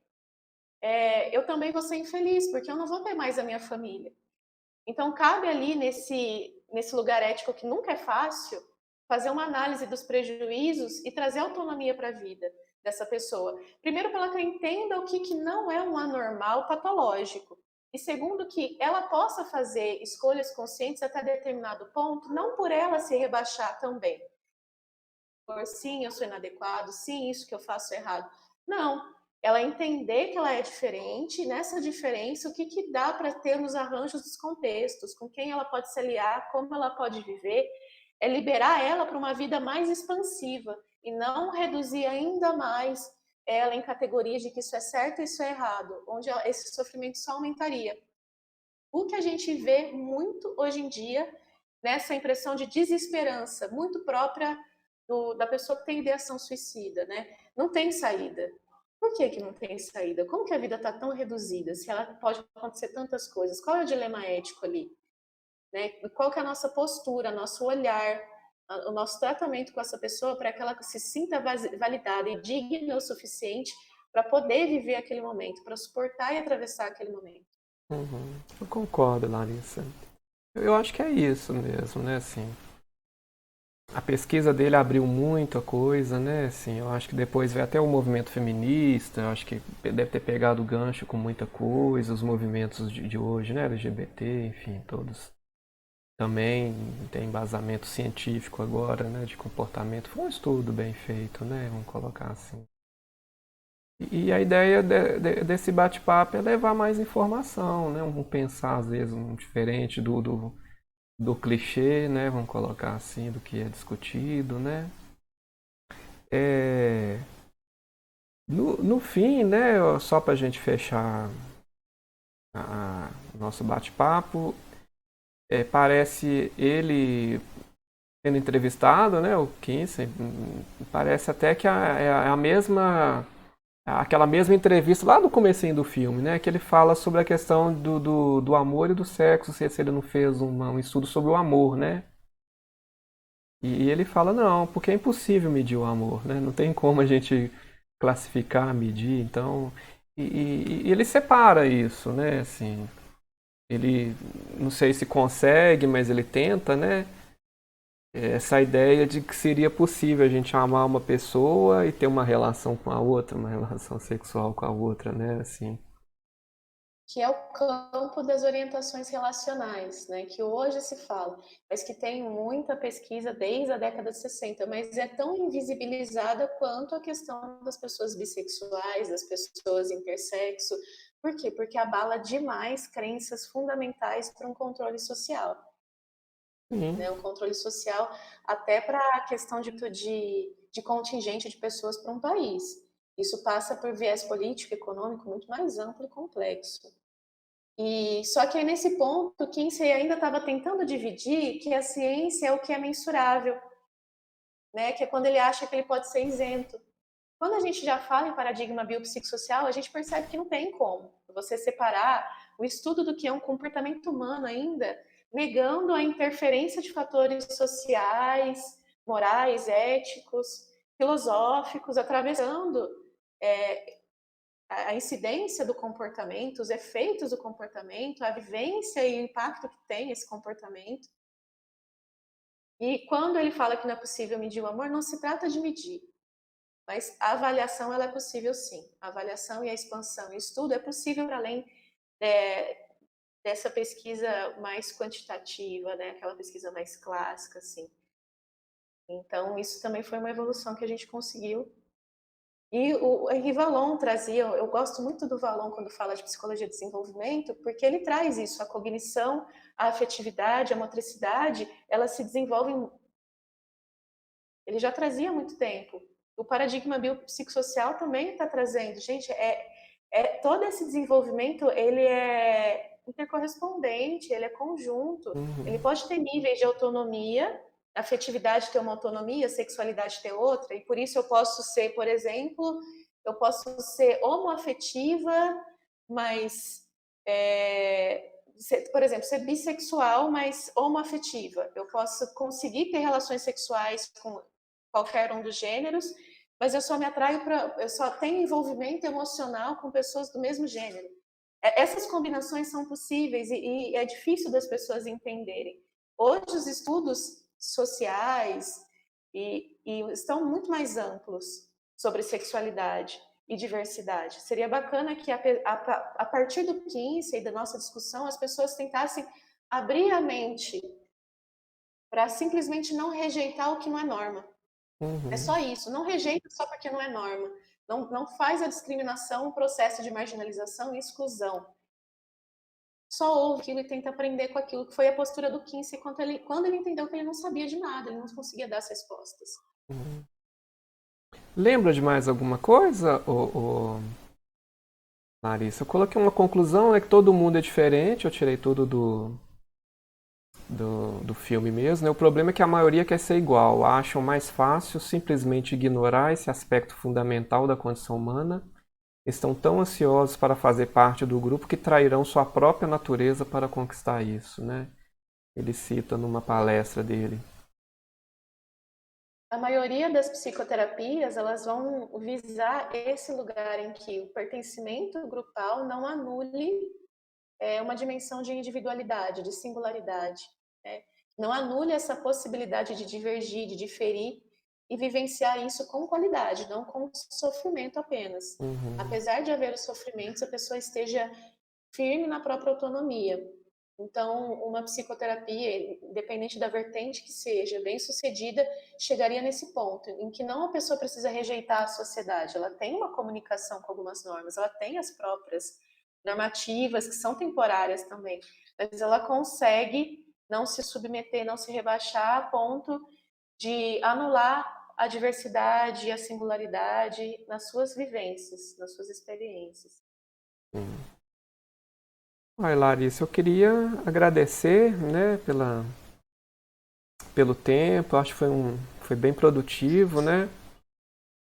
eu também vou ser infeliz porque eu não vou ter mais a minha família. Então cabe ali nesse lugar ético que nunca é fácil, fazer uma análise dos prejuízos e trazer autonomia para a vida dessa pessoa. Primeiro, para ela que entenda o que não é um anormal patológico. E segundo, que ela possa fazer escolhas conscientes até determinado ponto, não por ela se rebaixar também. Por sim, eu sou inadequado, sim, isso que eu faço é errado. Não, ela entender que ela é diferente, nessa diferença, o que dá para ter nos arranjos dos contextos, com quem ela pode se aliar, como ela pode viver, é liberar ela para uma vida mais expansiva e não reduzir ainda mais ela em categorias de que isso é certo e isso é errado, onde esse sofrimento só aumentaria. O que a gente vê muito hoje em dia nessa impressão de desesperança, muito própria da pessoa que tem ideação suicida, né? Não tem saída. Por que não tem saída? Como que a vida está tão reduzida? Se ela pode acontecer tantas coisas, qual é o dilema ético ali? Né? Qual que é a nossa postura, nosso olhar, o nosso tratamento com essa pessoa para que ela se sinta validada e digna o suficiente para poder viver aquele momento, para suportar e atravessar aquele momento. Uhum. Eu concordo, Larissa. Eu acho que é isso mesmo, né, assim. A pesquisa dele abriu muita coisa, né, assim. Eu acho que depois veio até o movimento feminista, eu acho que deve ter pegado o gancho com muita coisa, os movimentos de hoje, né, LGBT, enfim, todos também tem embasamento científico agora, né, de comportamento. Foi um estudo bem feito, né, vamos colocar assim. E a ideia desse bate-papo é levar mais informação, né, um pensar às vezes um diferente do clichê, né, vamos colocar assim, do que é discutido, né. É, no fim, né, só para a gente fechar o nosso bate-papo, parece ele sendo entrevistado, né, o Kinsey, parece até que é a mesma, aquela mesma entrevista lá no comecinho do filme, né, que ele fala sobre a questão do amor e do sexo, se ele não fez um estudo sobre o amor, né, e ele fala, não, porque é impossível medir o amor, né, não tem como a gente classificar, medir, então, e ele separa isso, né, assim, ele, não sei se consegue, mas ele tenta, né, essa ideia de que seria possível a gente amar uma pessoa e ter uma relação com a outra, uma relação sexual com a outra, né? Assim. Que é o campo das orientações relacionais, né, que hoje se fala, mas que tem muita pesquisa desde a década de 60, mas é tão invisibilizada quanto a questão das pessoas bissexuais, das pessoas intersexo. Por quê? Porque abala demais crenças fundamentais para um controle social. Sim. Né, um controle social até para a questão de contingente de pessoas para um país. Isso passa por viés político e econômico muito mais amplo e complexo. E só que aí nesse ponto, Kinsey ainda estava tentando dividir que a ciência é o que é mensurável, né? Que é quando ele acha que ele pode ser isento. Quando a gente já fala em paradigma biopsicossocial, a gente percebe que não tem como você separar o estudo do que é um comportamento humano ainda, negando a interferência de fatores sociais, morais, éticos, filosóficos, atravessando a incidência do comportamento, os efeitos do comportamento, a vivência e o impacto que tem esse comportamento. E quando ele fala que não é possível medir o amor, não se trata de medir, mas a avaliação ela é possível sim. A avaliação e a expansão e o estudo é possível para além dessa pesquisa mais quantitativa, né? Aquela pesquisa mais clássica, assim. Então, isso também foi uma evolução que a gente conseguiu. E o Henri Vallon trazia, eu gosto muito do Vallon quando fala de psicologia de desenvolvimento, porque ele traz isso, a cognição, a afetividade, a motricidade, elas se desenvolvem. Ele já trazia há muito tempo. O paradigma biopsicossocial também está trazendo. Gente, todo esse desenvolvimento, ele é intercorrespondente, ele é conjunto. Ele Uhum. pode ter níveis de autonomia, afetividade ter uma autonomia, sexualidade ter outra, e por isso eu posso ser, por exemplo, eu posso ser homoafetiva, mas, por exemplo, ser bissexual, mas homoafetiva. Eu posso conseguir ter relações sexuais com qualquer um dos gêneros, mas eu só me atraio eu só tenho envolvimento emocional com pessoas do mesmo gênero. Essas combinações são possíveis e é difícil das pessoas entenderem. Hoje os estudos sociais estão muito mais amplos sobre sexualidade e diversidade. Seria bacana que a partir do Kinsey e da nossa discussão as pessoas tentassem abrir a mente para simplesmente não rejeitar o que não é norma. É Uhum. só isso. Não rejeita só porque não é norma. Não faz a discriminação um processo de marginalização e exclusão. Só ouve aquilo e tenta aprender com aquilo, que foi a postura do Kinsey quando ele entendeu que ele não sabia de nada, ele não conseguia dar as respostas. Uhum. Lembra de mais alguma coisa, Larissa? Eu coloquei uma conclusão, é que todo mundo é diferente, eu tirei tudo do filme mesmo, né? O problema é que a maioria quer ser igual, acham mais fácil simplesmente ignorar esse aspecto fundamental da condição humana, estão tão ansiosos para fazer parte do grupo que trairão sua própria natureza para conquistar isso, né? Ele cita numa palestra dele. A maioria das psicoterapias, elas vão visar esse lugar em que o pertencimento grupal não anule uma dimensão de individualidade, de singularidade, né? Não anule essa possibilidade de divergir, de diferir e vivenciar isso com qualidade, não com sofrimento apenas. Uhum. Apesar de haver os sofrimentos, a pessoa esteja firme na própria autonomia. Então, uma psicoterapia, independente da vertente que seja, bem sucedida, chegaria nesse ponto, em que não a pessoa precisa rejeitar a sociedade, ela tem uma comunicação com algumas normas, ela tem as próprias normativas, que são temporárias também, mas ela consegue não se submeter, não se rebaixar a ponto de anular a diversidade e a singularidade nas suas vivências, nas suas experiências. Ai, Larissa, eu queria agradecer, né, pelo tempo. Acho que foi bem produtivo, né?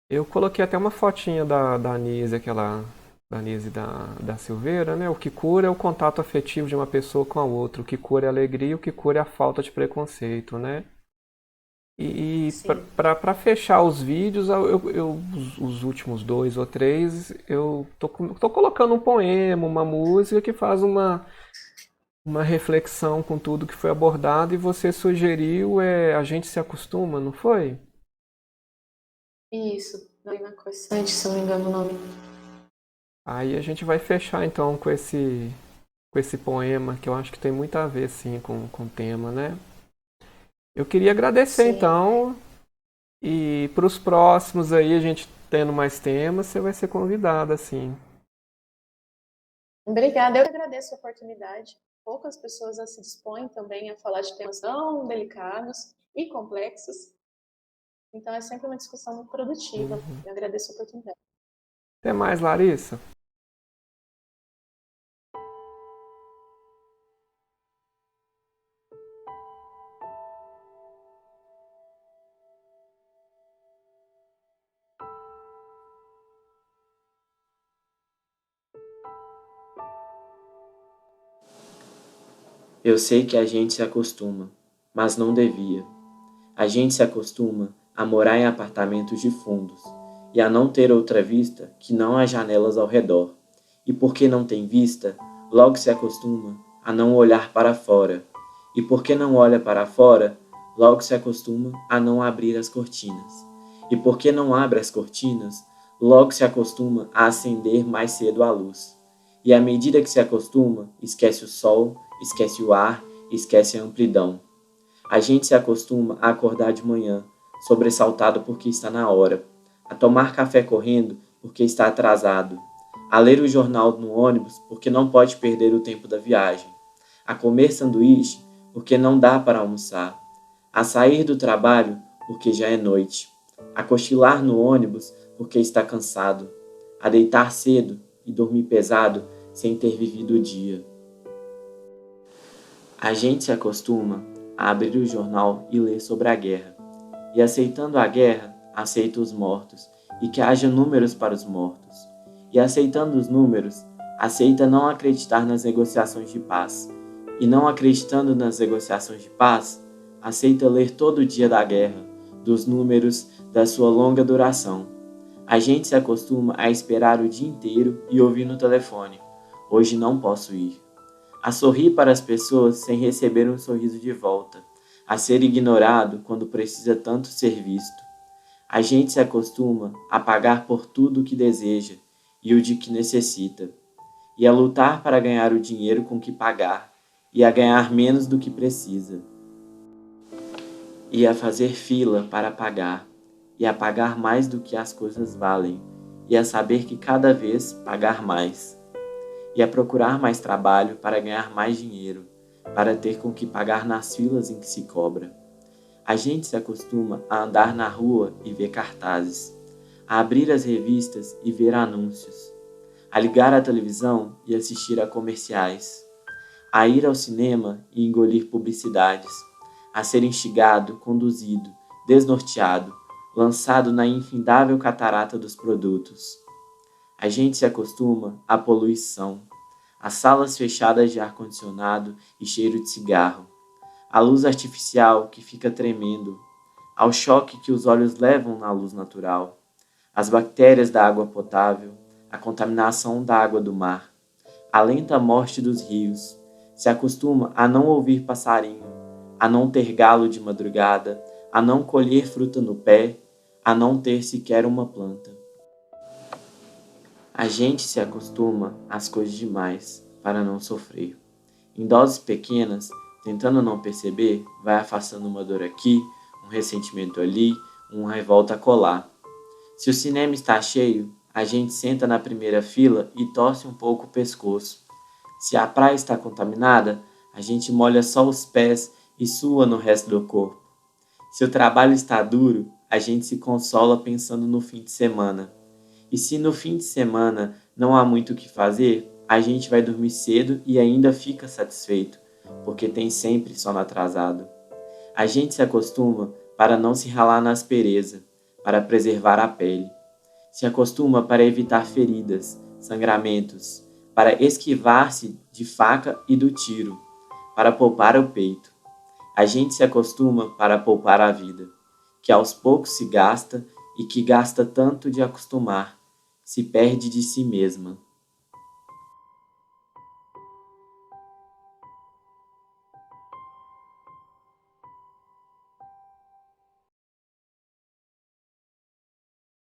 Eu coloquei até uma fotinha da Anise, da Anise da Silveira, né? O que cura é o contato afetivo de uma pessoa com a outra. O que cura é a alegria, o que cura é a falta de preconceito, né? E Sim, para fechar os vídeos, os últimos dois ou três, eu tô colocando um poema, uma música que faz uma reflexão com tudo que foi abordado e você sugeriu a gente se acostuma, não foi? isso. Marina Corsante, se não me engano o nome. Aí a gente vai fechar então com esse poema que eu acho que tem muito a ver sim com o tema, né? Eu queria agradecer Sim. então e para os próximos aí a gente tendo mais temas, você vai ser convidada assim. Obrigada, eu que agradeço a oportunidade. Poucas pessoas se dispõem também a falar de temas tão delicados e complexos, então é sempre uma discussão muito produtiva. Eu agradeço a oportunidade. Até mais, Larissa. Eu sei que a gente se acostuma, mas não devia. A gente se acostuma a morar em apartamentos de fundos e a não ter outra vista que não as janelas ao redor. E porque não tem vista, logo se acostuma a não olhar para fora. E porque não olha para fora, logo se acostuma a não abrir as cortinas. E porque não abre as cortinas, logo se acostuma a acender mais cedo a luz. E à medida que se acostuma, esquece o sol, esquece o ar, esquece a amplidão. A gente se acostuma a acordar de manhã, sobressaltado porque está na hora, a tomar café correndo porque está atrasado, a ler o jornal no ônibus porque não pode perder o tempo da viagem, a comer sanduíche porque não dá para almoçar, a sair do trabalho porque já é noite, a cochilar no ônibus porque está cansado, a deitar cedo e dormir pesado sem ter vivido o dia. A gente se acostuma a abrir o jornal e ler sobre a guerra. E aceitando a guerra, aceita os mortos, e que haja números para os mortos. E aceitando os números, aceita não acreditar nas negociações de paz. E não acreditando nas negociações de paz, aceita ler todo dia da guerra, dos números, da sua longa duração. A gente se acostuma a esperar o dia inteiro e ouvir no telefone: hoje não posso ir. A sorrir para as pessoas sem receber um sorriso de volta, a ser ignorado quando precisa tanto ser visto. A gente se acostuma a pagar por tudo o que deseja e o de que necessita, e a lutar para ganhar o dinheiro com que pagar, e a ganhar menos do que precisa, e a fazer fila para pagar, e a pagar mais do que as coisas valem, e a saber que cada vez pagar mais, e a procurar mais trabalho para ganhar mais dinheiro, para ter com que pagar nas filas em que se cobra. A gente se acostuma a andar na rua e ver cartazes, a abrir as revistas e ver anúncios, a ligar a televisão e assistir a comerciais, a ir ao cinema e engolir publicidades, a ser instigado, conduzido, desnorteado, lançado na infindável catarata dos produtos. A gente se acostuma à poluição, às salas fechadas de ar-condicionado e cheiro de cigarro, à luz artificial que fica tremendo, ao choque que os olhos levam na luz natural, às bactérias da água potável, à contaminação da água do mar, à lenta morte dos rios. Se acostuma a não ouvir passarinho, a não ter galo de madrugada, a não colher fruta no pé, a não ter sequer uma planta. A gente se acostuma às coisas demais para não sofrer. Em doses pequenas, tentando não perceber, vai afastando uma dor aqui, um ressentimento ali, uma revolta acolá. Se o cinema está cheio, a gente senta na primeira fila e torce um pouco o pescoço. Se a praia está contaminada, a gente molha só os pés e sua no resto do corpo. Se o trabalho está duro, a gente se consola pensando no fim de semana. E se no fim de semana não há muito o que fazer, a gente vai dormir cedo e ainda fica satisfeito, porque tem sempre sono atrasado. A gente se acostuma para não se ralar na aspereza, para preservar a pele. Se acostuma para evitar feridas, sangramentos, para esquivar-se de faca e do tiro, para poupar o peito. A gente se acostuma para poupar a vida, que aos poucos se gasta e que gasta tanto de acostumar, se perde de si mesma.